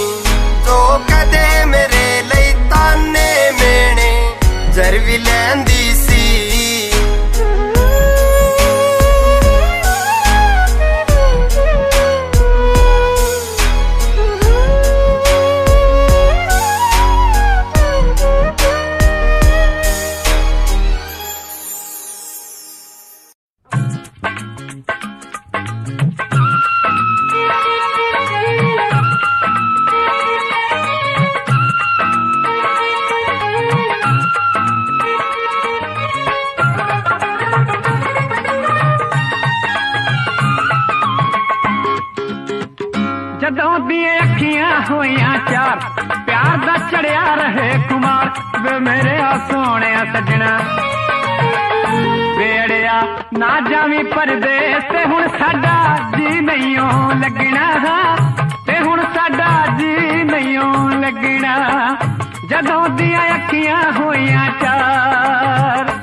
ਜੋ ਕਦੇ ਮੇਰੇ ਲਈ ਤਾਨੇ ਮੇਣੇ ਜ਼ਰ ਵੀ ਲੈਂਦੀ ਸੀ ਜਦੋਂ ਦੀਆਂ ਅੱਖੀਆਂ ਹੋਈਆਂ ਚਾਰ ਪਿਆਰ ਦਾ ਚੜਿਆ ਰਹੇ ਕੁਮਾਰ ਵੇ ਮੇਰੇ ਆ ਸੋਹਣਿਆ ਸੱਜਣਾ ਵੇੜਿਆ ਨਾ ਜਾਵੀਂ ਪਰਦੇਸ ਤੇ ਹੁਣ ਸਾਡਾ ਜੀ ਨਹੀਂਓ ਲੱਗਣਾ ਤੇ ਹੁਣ ਸਾਡਾ ਜੀ ਨਹੀਂਓ ਲੱਗਣਾ ਜਦੋਂ ਦੀਆਂ ਅੱਖੀਆਂ ਹੋਈਆਂ ਚਾਰ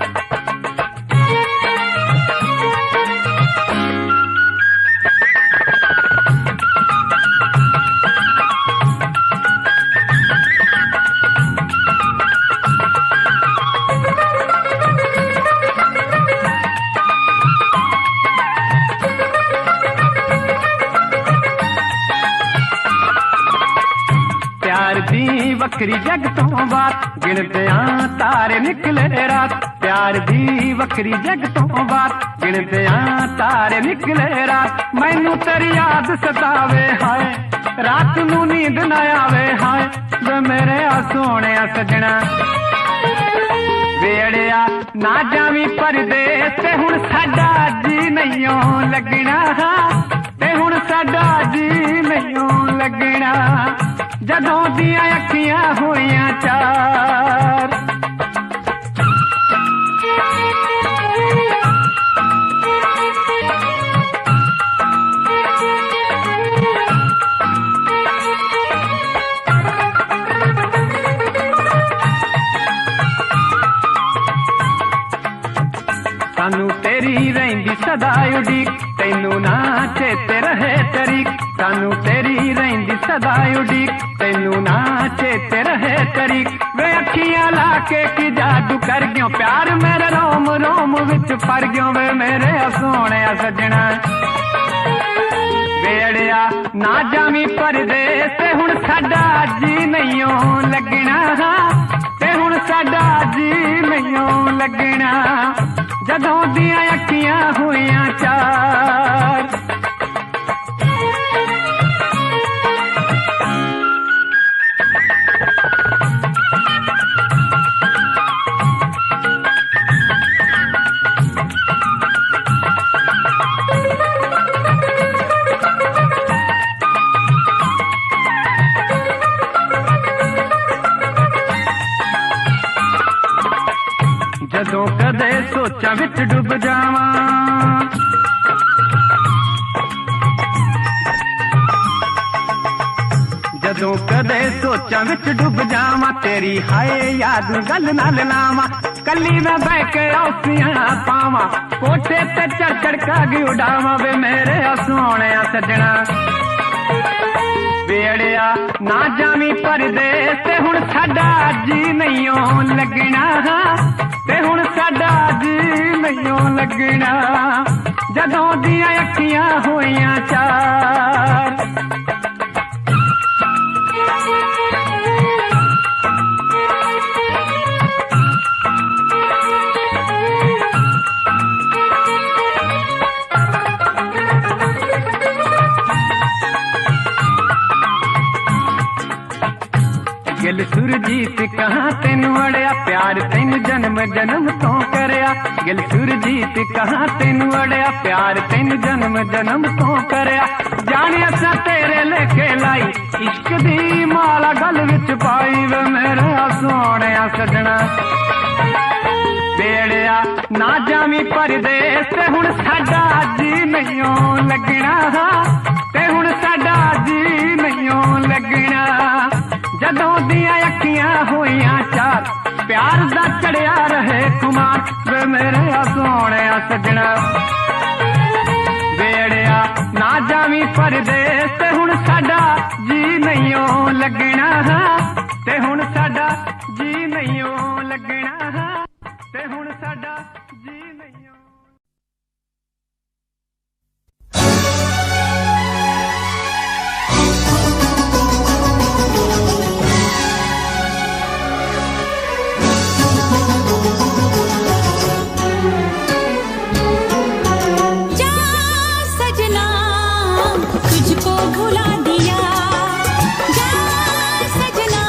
वक्री जग तो बात गिनदियां तारे निकले रात प्यार दी वक्री जग तो बात गिनदियां तारे निकले रात मैनू तेरी याद सतावे हाय रात नू नींद न आवे हाय वे मेरे आ सोहणे सजना वेड़िया ना जावी परदेस ते हुण साडा जी नहींओ लगना ते हुण साडा जी नहींओ लगना ਜਦੋਂ ਦੀਆਂ ਅੱਖੀਆਂ ਹੋਈਆਂ ਚਾਰ ਸਾਨੂੰ ਤੇਰੀ ਰਹਿੰਦੀ ਸਦਾ ਉਡੀਕ ਤੈਨੂੰ ਨਾ ਚੇਤੇ ਰਹੇ ਤਰੀਕ ਸਾਨੂੰ ਤੇਰੀ ਰਹਿੰਦੀ ਸਦਾ ਉਡੀਕ ਤੈਨੂੰ ਨਾ ਚੇਤੇ ਰਹੇ ਤਰੀਕ ਵੇ ਅੱਖੀਆਂ ਲਾ ਕੇ ਕੀ ਜਾਦੂ ਕਰ ਗਿਓ ਪਿਆਰ ਮੇਰੇ ਰੋਮ ਰੋਮ ਵਿੱਚ ਫੜ ਗਿਓ ਵੇ ਮੇਰੇ ਸੋਹਣਿਆ ਸੱਜਣਾ ਵੇੜਿਆ ਨਾ ਜਾਵੀਂ ਪਰਦੇਸ ਤੇ ਹੁਣ ਸਾਡਾ ਜੀ ਨਹੀਂਓ ਲੱਗਣਾ ਤੇ ਹੁਣ ਸਾਡਾ ਜੀ ਨਹੀਂਓ ਲੱਗਣਾ ਜਦੋਂ ਦੀਆਂ ਅੱਖੀਆਂ ਹੋਈਆਂ ਚਾਰ सोचां विच डुब जावां जदों कदे सोचां विच डुब जावां तेरी हाय याद गल नाल लावां कली मैं बह के औसियां पावां कोठे ते चढ़ चढ़ कागी उड़ावां वे मेरे सोहणिया सजना बेड़िया ना जावी परदेस ते हुण साडा जी नहींओ लगना ते हुण साडा जी नहींओ लगना जदों दियां अखियां होइयां चार गिल सुरजीत कहाँ तेनू अड़िया प्यार तेनू जन्म जन्म तो करया गिल सुरजीत कहाँ तेनू अड़िया प्यार तेनू जन्म जन्म तो करया जाने असा तेरे लेके लाई इश्क दी माला गल विच पाई वे मेरे सोहणे सजना बेड़िया ना जावी परदेस ते हुण साडा जी नहींओ लगना ते हुण साडा जी नहींओ लगना जदों दियां अखियां होइयां चार प्यार दा चढ़िया रहे कुमार वे मेरे सोहणे सजना बेड़िया ना जावी परदेस ते हुण साडा जी नहींओ लगना ते हुण साडा जी नहींओ लगना ते हुण साडा जी नहींओ तुझको भुला दिया जा सजना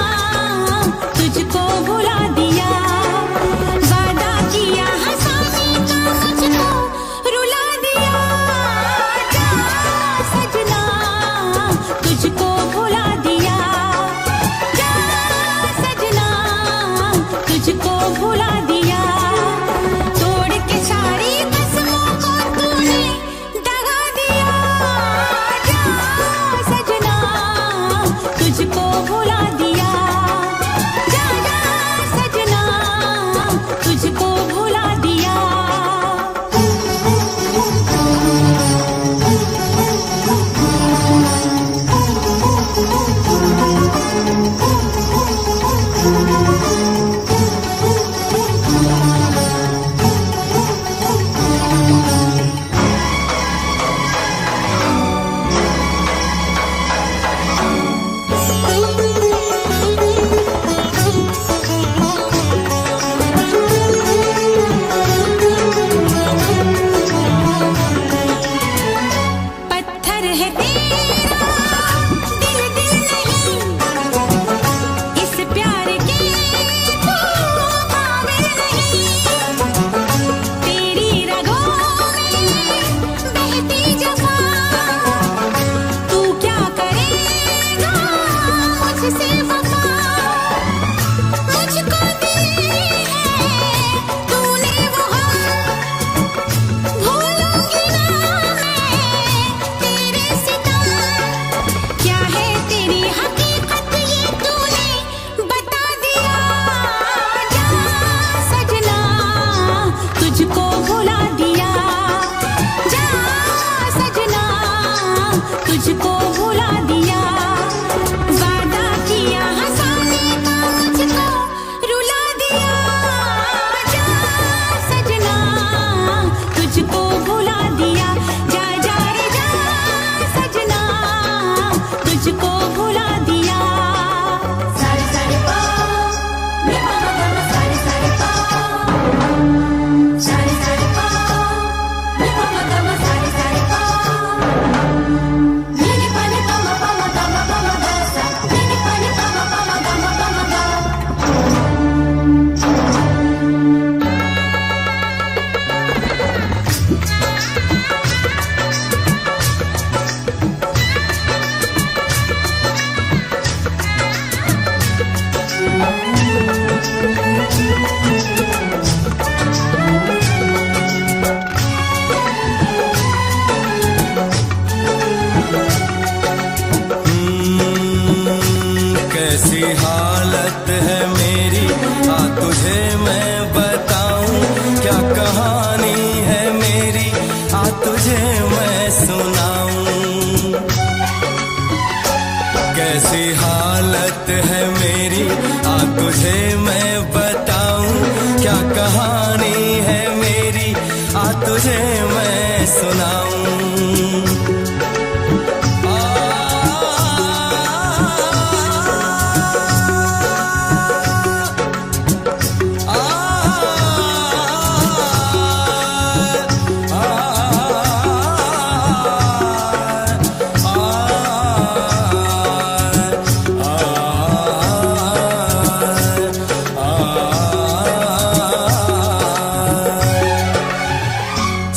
हालत है मेरी, आ तुझे मैं बताऊं क्या कहानी है मेरी, आ तुझे मैं सुनाऊं।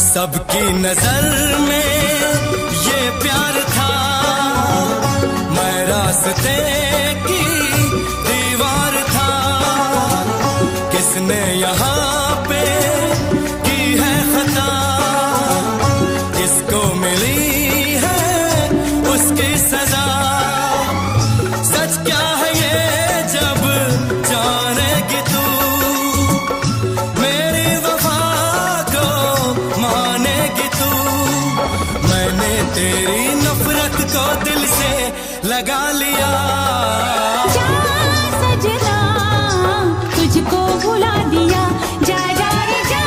सबकी नजर में ये प्यार था, मैं रास्ते की दीवार था, किसने यहाँ पे की है खता, जिसको मिली है उसकी सजा। सच क्या है ये जब जानेगी तू, मेरी वफा को मानेगी तू। मैंने तेरी नफरत को दिल से लगा लिया। जा सजना तुझको भुला दिया, जा जा रे जा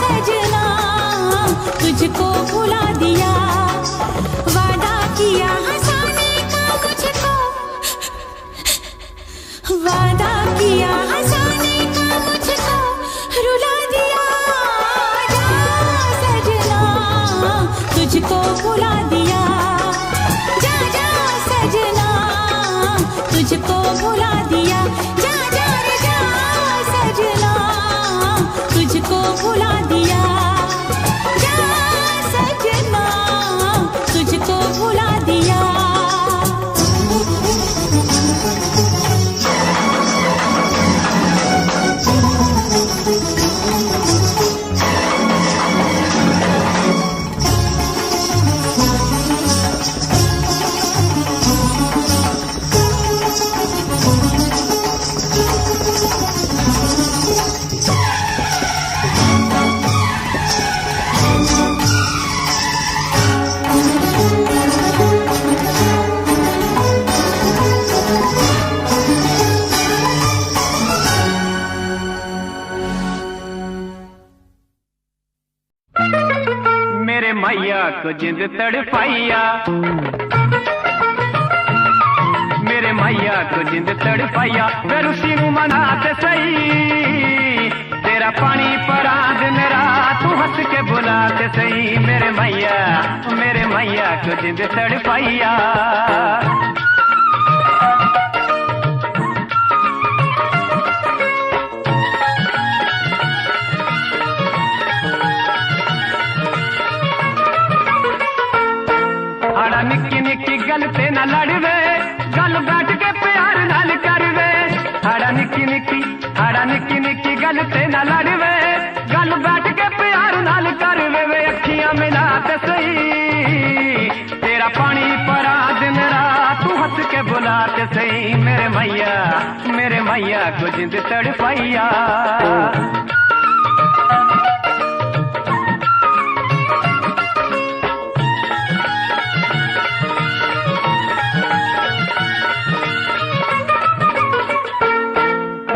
सजना तुझको भुला दिया। वादा किया हंसाने का मुझको, वादा किया हंसाने का मुझको रुला दिया। जा सजना तुझको भुला दिया, जा जा सजना तुझको भुला दिया। जा जा रे जा सजना तुझको भुला दिया, जा सजना तुझको भुला दिया। मेरे मैया को जिंद तड़पाइया, मेरे मैया को जिंद तड़पाइया। फिर उसी नू मनाते सही, तेरा पानी परा दिन रात तू हंस के बुलाते सही। मेरे मैया को जिंद तड़पाइया। निक्की निक्की गल ते न लड़वे, गल बैठ के प्यार नाल करवे। हाड़ा निक्की निक्की गल ते न लड़वे, गल बैठ के प्यार नाल करवे। वे अखियां मिला ते सही, तेरा पानी परा दिन रात तू हंस के बुलाते सही। मेरे मैया को जिंद तड़पाइया।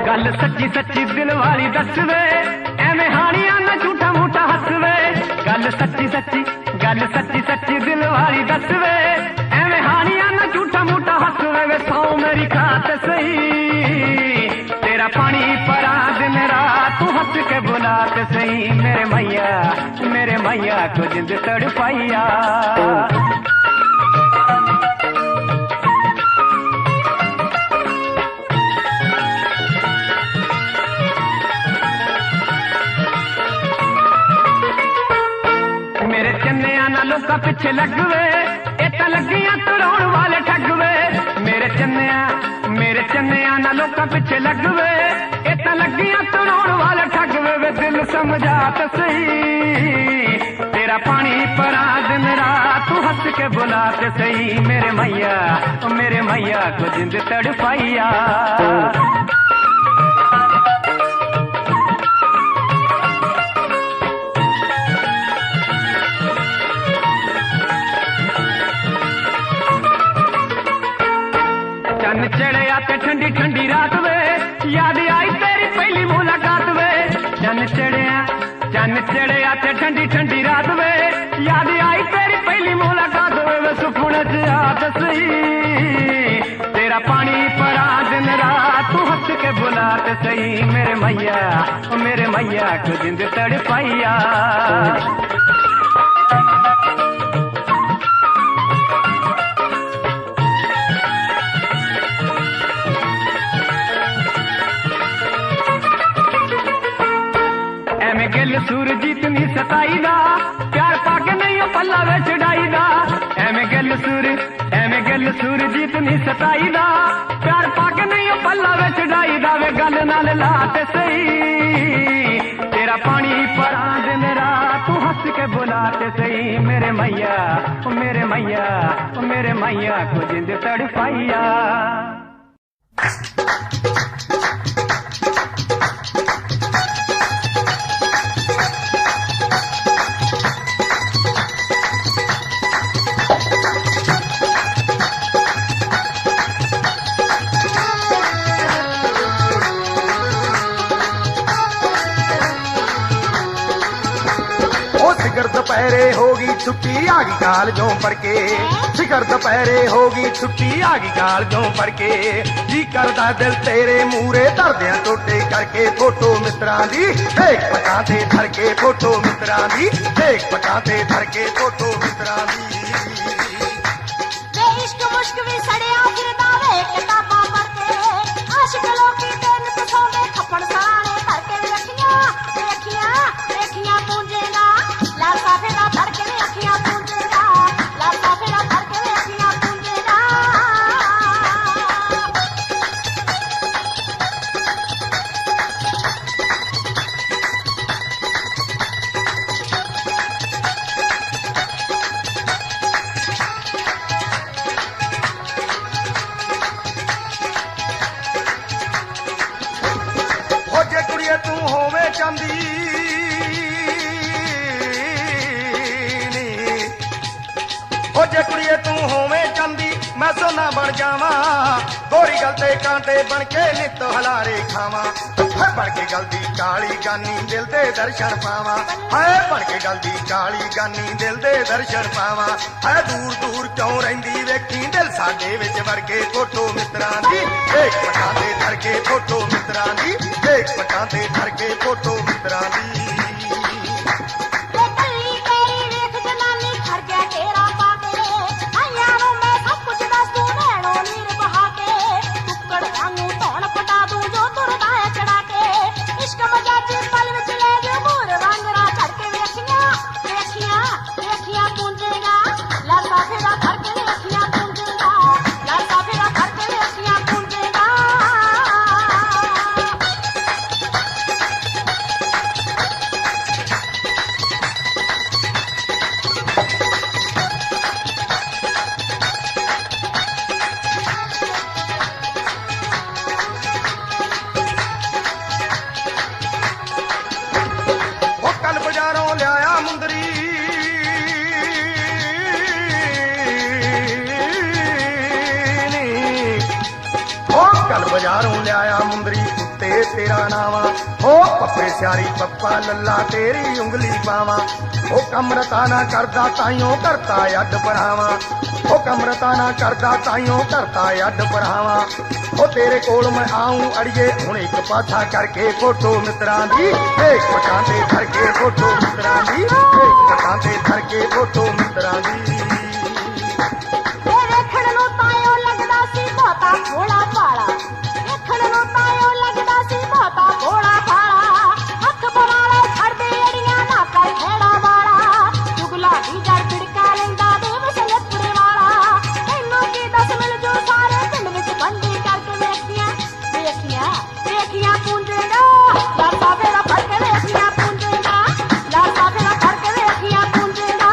गल सच्ची सच्ची दिल वाली दसवे, एवें हानियां ना झूठा मूठा हसवे। गल सच्ची सच्ची दिल वाली दसवे, एवें हानियां ना झूठा मूठा हसवे। वे सौ मेरी खाते सही, तेरा पानी परा दिन रात तू हंस के बुलाते सही। मेरे मैया को जिंद तड़पाइया। मेरे चन्निया ना लोका पिछे लगवे, इतना लगियां तुरौण वाले ठगवे। मेरे चन्निया ना लोका पिछे लगवे, इतना लगियां तुरौण वाले ठगवे। वे दिल समझा तो सही, तेरा पानी परा दिन रात तू हंस के बुलाते सही। मेरे मैया को जिंद तड़पाइया। चढ़िया ते ठंडी ठंडी रात वे याद आई तेरी पहली मुलाकात वे चन चढ़िया ते ठंडी ठंडी रात वे याद आई तेरी पहली मुलाकात वे सुपने च याद सही तेरा पानी परा दिन रात तू हंस के बुला ते सही मेरे मैया को जिंद तड़पाइया गिल सूरजीत नी सताई दा प्यार पाके नहीं पल्ला वे चढ़ाई दा एवें गिल सूरजीत नी सताई दा प्यार पाके नहीं पल्ला वे चढ़ाई दा वे गल नाल लाते सही तेरा पानी परा दिन रात तू हंस के बुलाते सही मेरे मैया को जिंद तड़पाइया दोपहरे होगी छुट्टी आगी कॉलेजों पढ़ के शिखर दोपहरे होगी छुट्टी आगी कॉलेजों पढ़ के जी करदा दिल तेरे मूरे दर्दियां टोटे करके फोटो मित्रां दी देख पटाते धर के फोटो मित्रां दी देख पटाते धर के फोटो मित्रां दी वे इश्क मुश्क भी सड़िया फिरदा वे किताबां पढ़ के आशिक लोकी तेन तुसोंदे खपड़ सराणे करके रखियां पूंजेगा लासा फेरा धर के अखियां पूंजेगा लासा फेरा धर के अखियां पूंजेगा हो जे कुड़िए तू होवे चांदी हो जे कुड़िए तू होवे चांदी मैं सोना बन जावा गोरी गलते कांटे बन के नित हलारे खावा है बन के गलती काली गानी दिल दे दर्शन पावा है बन के गलती काली गानी दिल दे दर्शन पावा है दूर दूर क्यों रहिंदी वेखी दिल साडे विच वर्गे फोटो मित्रां दी देख पटाते धर के फोटो मित्रां दी देख पटाते धर के फोटो मित्रां दी बाजारों लिया मुंदरी कुत्ते तेरा नावा हो पप्पे स्यारी पप्पा लल्ला तेरी उंगली पावा ओ कमरता ना करदा ताइयों करता अड परावा ओ कमरता ना करदा ताइयों करता अड परावा ओ तेरे कोल मैं आऊं अड़िए हुण एक पाछा करके फोटो मित्रां दी एक पटाते धर के फोटो मित्रां दी एक पटाते धर के फोटो मित्रां दी भोला पाला देखण नूं तायो लगदा सी बहुता भोला पाला हथ बनावे छड़ दे अड़ियां ना कर खेड़ा वाला जुगला दी जड़ बिड़का लैंदा देव संगतपुरे वाला तैनूं की दस मिल जो सारे पिंड विच बंदी करके वेखियां पूंजेगा लासा फेरा फड़ के वेखियां पूंजेगा लासा फेरा फड़ के वेखियां पूंजेगा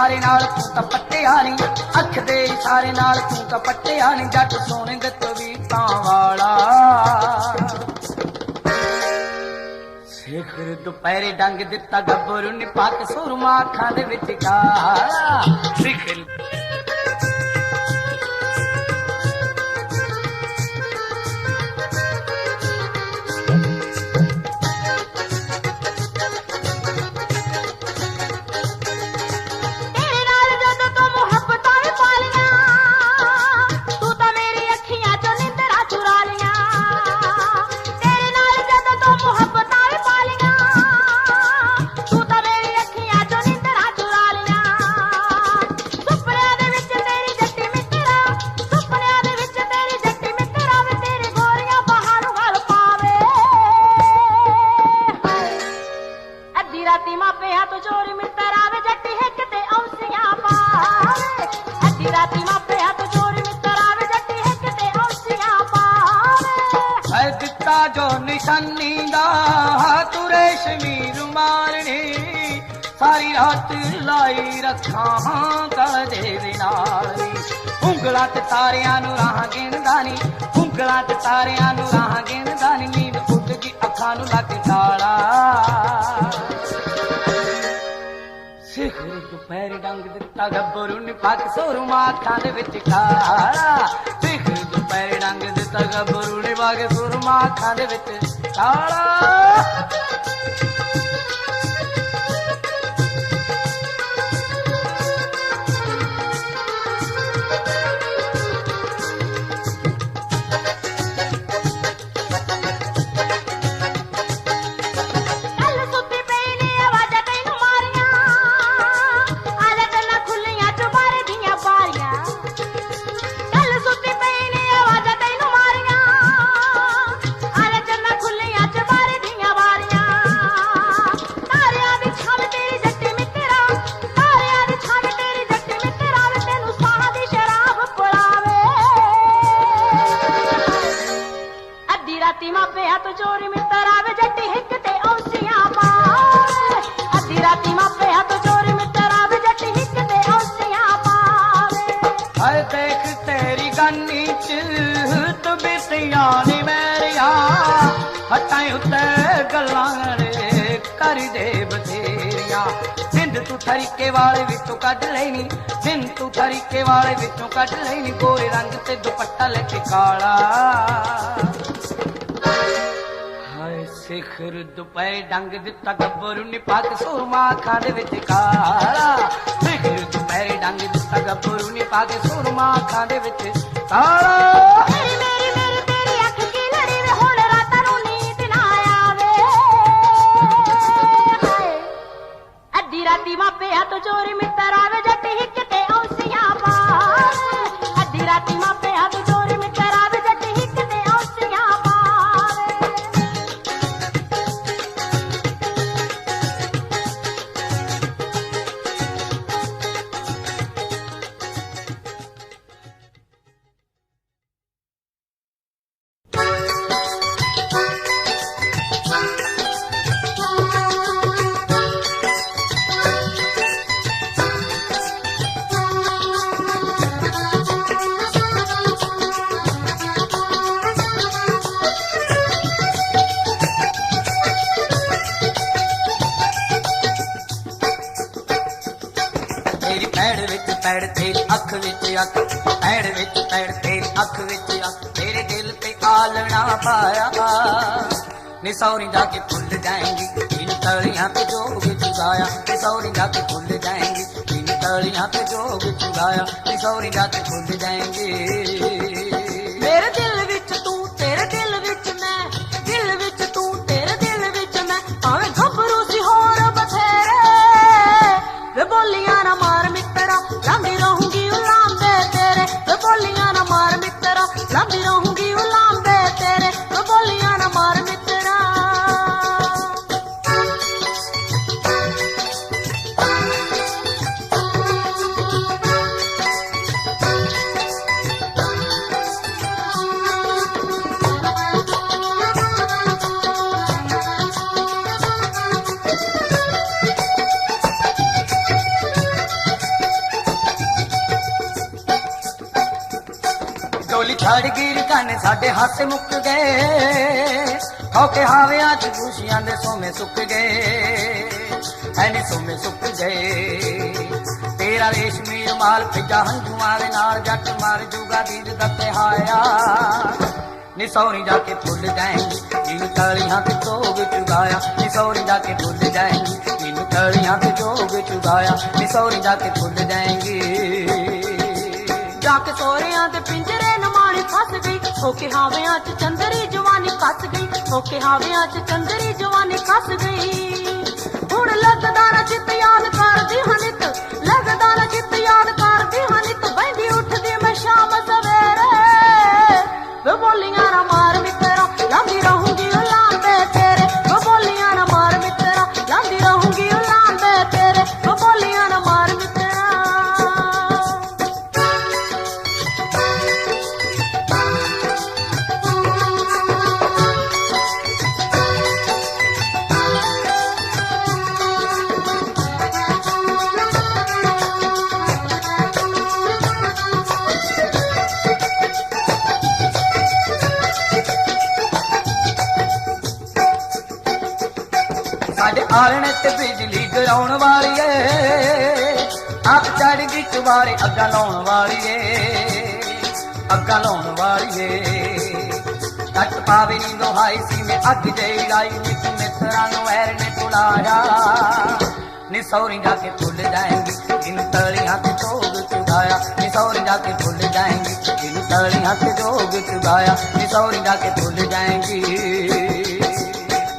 ਇਸ਼ਾਰੇ ਨਾਲ ਤੂੰ ਤਾਂ ਪੱਟਿਆ ਨੀ, ਅੱਖ ਦੇ ਇਸ਼ਾਰੇ ਨਾਲ ਤੂੰ ਤਾਂ ਪੱਟਿਆ ਨੀ, ਜੱਟ ਸੋਹਣੇ ਦੇ ਤਵੀਤਾਂ ਵਾਲਾ। ਸਿਖਰ ਦੁਪਹਿਰੇ ਡੰਗ ਦਿੱਤਾ ਗੱਭਰੂ ਨੇ ਪਾ ਕੇ ਸੁਰਮਾ ਅੱਖਾਂ ਦੇ ਵਿੱਚ ਕਾਲਾ। ਸਿਖਰ जो निशानी दा तू रेशमी रुमालनी, सारी रात लाई रखा कदे नाली। उंगलां ते तारियां नूं राह गिणदा नी, उंगलां ते तारियां नूं राह गिणदा नी, नींद उठ गई अखां नूं लग काला। सिखर दुपहर डंग दिता गब्बरू ने पा के सुरमा अखां दे विच काला। सिखर दुपहर डंग दिता गब्बरू ने पा के सुरमा अखां दे विच काला। हटाई उत्ते गल्लां कर दे बथेरिया, बिंद तू तरीके वाले विचों कढ लेनी, बिंद तू तरीके वाले विचों कढ लेनी, गोरे रंग ते दुपट्टा लेके काला। हाय सिखर दुपहर डंग दिता गब्बरू ने पा के सुरमा अखां दे विच काला। सिखर दुपहर डंग दिता गब्बरू ने पा के सुरमा अखां दे विच काला। राती मापे हाथ चोरी मित्र आवे जट हिक ते औसियां पावे, अद्धी राती मापे हाथ चोरी मित्र आवे जट हिक ते औसियां पावे। पैड़ तेरी अख विच अख, पैड़ विच पैड़ तेरी अख विच अख, तेरे दिल पे आलना पाया। निसौरी जाके भूल जाएंगी इन तलियां पे जोग चुराया, निसौरी जाके भूल जाएंगी इन तलियां पे जोग चुराया, निसौरी जाके भूल जाएंगी। मेरे दिल विच तू, तेरे दिल विच मैं, दिल विच तू, तेरे दिल विच मैं, भावें गभरू सी होर बथेरे, वे बोलियां ना मार मित्रा, लांदी रहूंगी उलांबे तेरे, वे बोलियां ना मार मित्रा, लांदी रहूंगी उलांबे तेरे, वे बोलियां ना मार मित्रा। गाने साडे हासे मुक गए ठोके हावियां च खुशियां दे सोमे सुक गए ऐने सोमे सुक गए तेरा रेशमी रुमाल फिजा हंजुआं दे नाल जट मार जूगा दीद दते हाया निसौरी जाके भूल जाएंगी इन तलियां के जोग चुगाया निसौरी जाके भूल जाएंगी इन तलियां के जोग चुगाया निसौरी जाके भूल जाएंगी जाके सोरियां दे पिंजरे नमाणी फस गई होके हावियां च चंदरी जवानी कस गई होके हावियां च चंदरी जवानी कस गई हुण लगदा ना चित याद करदी हनित लगदा ना चित याद करदी हनित बंदी उठदी मैं शाम सवेरे वे बोलियां ना मार मित्रा लांदी रहूंगी उलांदे तेरे वे बोलियां ना मार मित्रा लांदी रहूंगी उलांदे तेरे वे बोलियां ना मार मित्रा आलने ते बिजली गिराउण वाली है अग चढ़ गई चुबारे अग्गा लाउण वाली है अग्गा लाउण वाली है कट पावे नी दोहाई सी में अग जई लाई नित मित्रा नु ऐर ने टुलाया निसौरी जाके भूल जाएंगी इन तलियां के जोग चुगाया निसौरी जाके भूल जाएंगी इन तलियां के जोग चुगाया निसौरी जाके भूल जाएंगी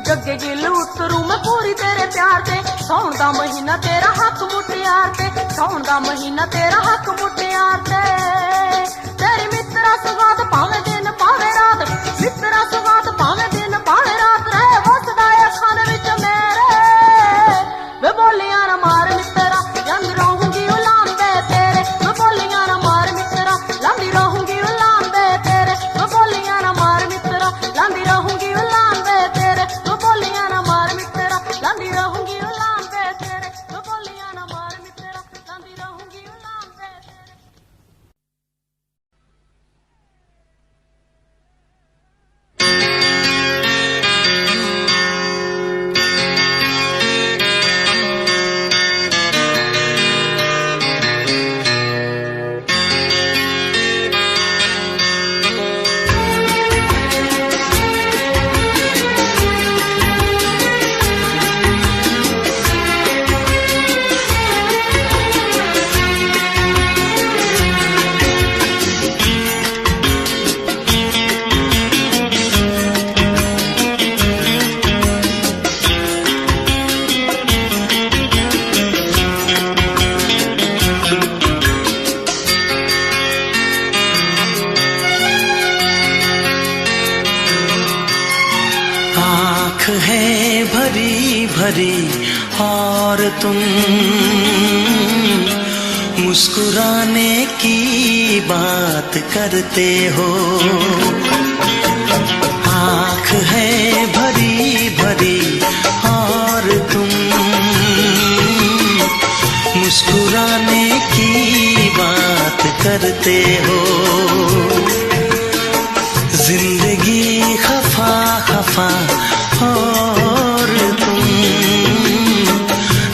जगे गिल उतरू मैं पूरी तेरे प्यार ते सौण दा महीना तेरा हक मुटियार ते सौण दा महीना तेरा हक मुटियार ते तेरी मित्रा सुगात भावे दिन भावे रात मित्रा सुगात भावे दिन भावे रात रहे वसदा अखां दे विच मेरे वे बोलियां ना मार मित्रा यंग रहूंगी उलांदे तेरे वे बोलियां ना मार मित्रा लांदी रहूंगी उलांदे तेरे वे बोलियां ना मार मित्रा लांदी रहूंगी उलांदे तेरे बोलियां ना मार मित्रा लांदी रहूंगी उलांदे तेरे वो बोलियां ना मार मित्रा लांदी रहूंगी उलांदे तेरे है भरी भरी और तुम मुस्कुराने की बात करते हो आँख है भरी भरी और तुम मुस्कुराने की बात करते हो जिंदगी खफा खफा और तुम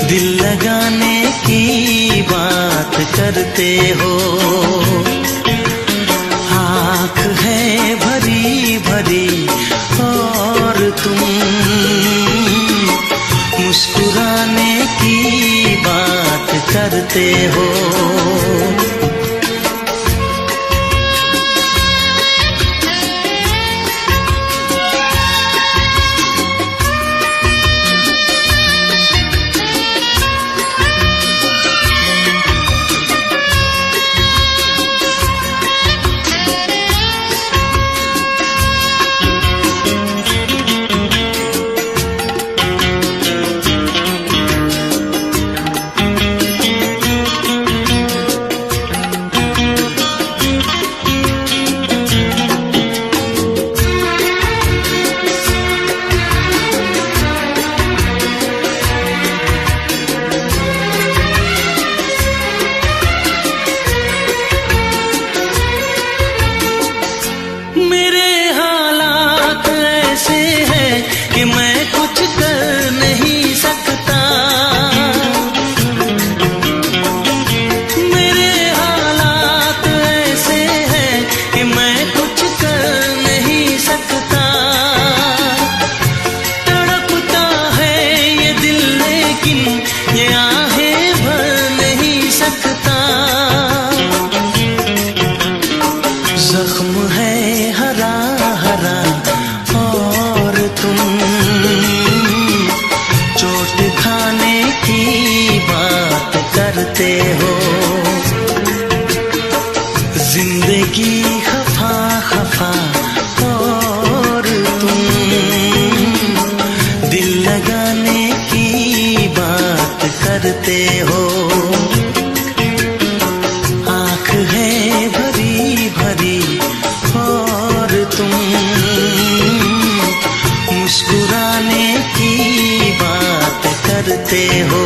दिल लगाने की बात करते हो आँख है भरी भरी और तुम मुस्कुराने की बात करते हो लगाने की बात करते हो। आँख है भरी भरी और तुम मुस्कुराने की बात करते हो।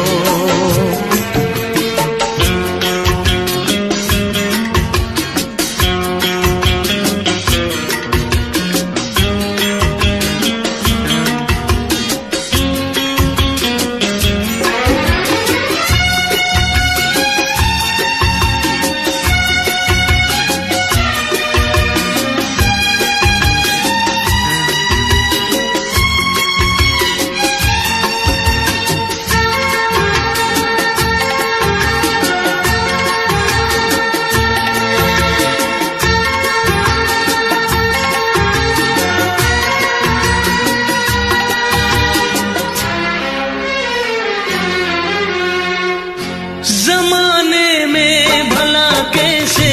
जमाने में भला कैसे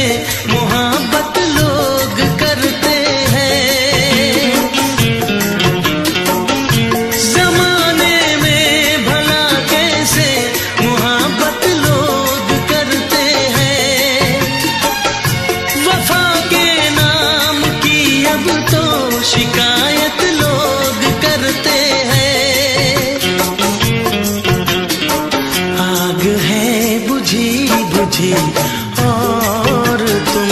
मोहब्बत लोग करते हैं। जमाने में भला कैसे मोहब्बत लोग करते हैं। वफा के नाम की अब तो शिकायत लोग करते हैं। आग है बुझी बुझी और तुम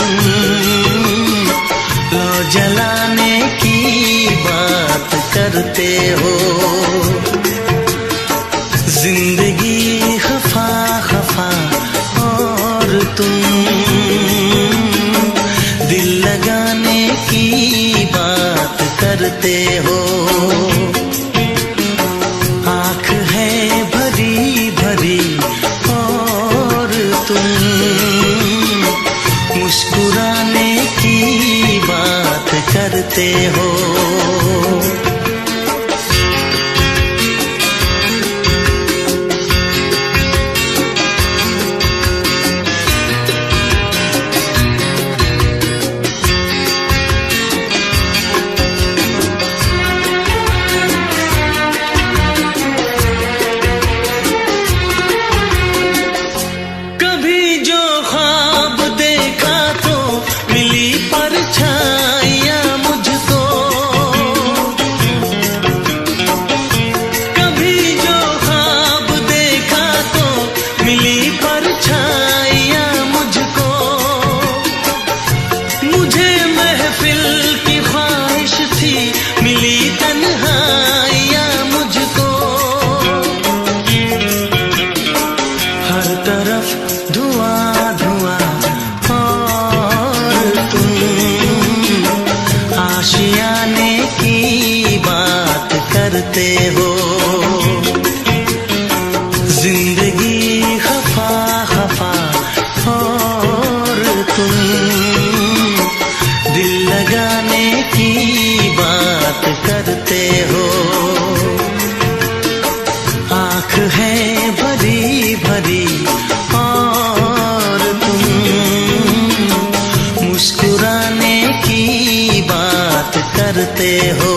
लो जलाने की बात करते हो। जिंदगी खफा खफा और तुम दिल लगाने की बात करते हो। आँख है भरी भरी और तुम मुस्कुराने की बात करते हो। कभी जो ख्वाब देखा तो मिली परछाइयाँ मुझको। कभी जो ख्वाब देखा तो मिली परछाइयाँ मुझको। मुझे महफिल की ख्वाहिश थी मिली तन्हाइयाँ मुझको। हर तरफ धुआं धुआं और तुम आशियाने की बात करते हो। जिंदगी खफा खफा और तुम दिल लगाने की बात करते हो। आँख है भरी भरी और तुम मुस्कुराने की बात करते हो।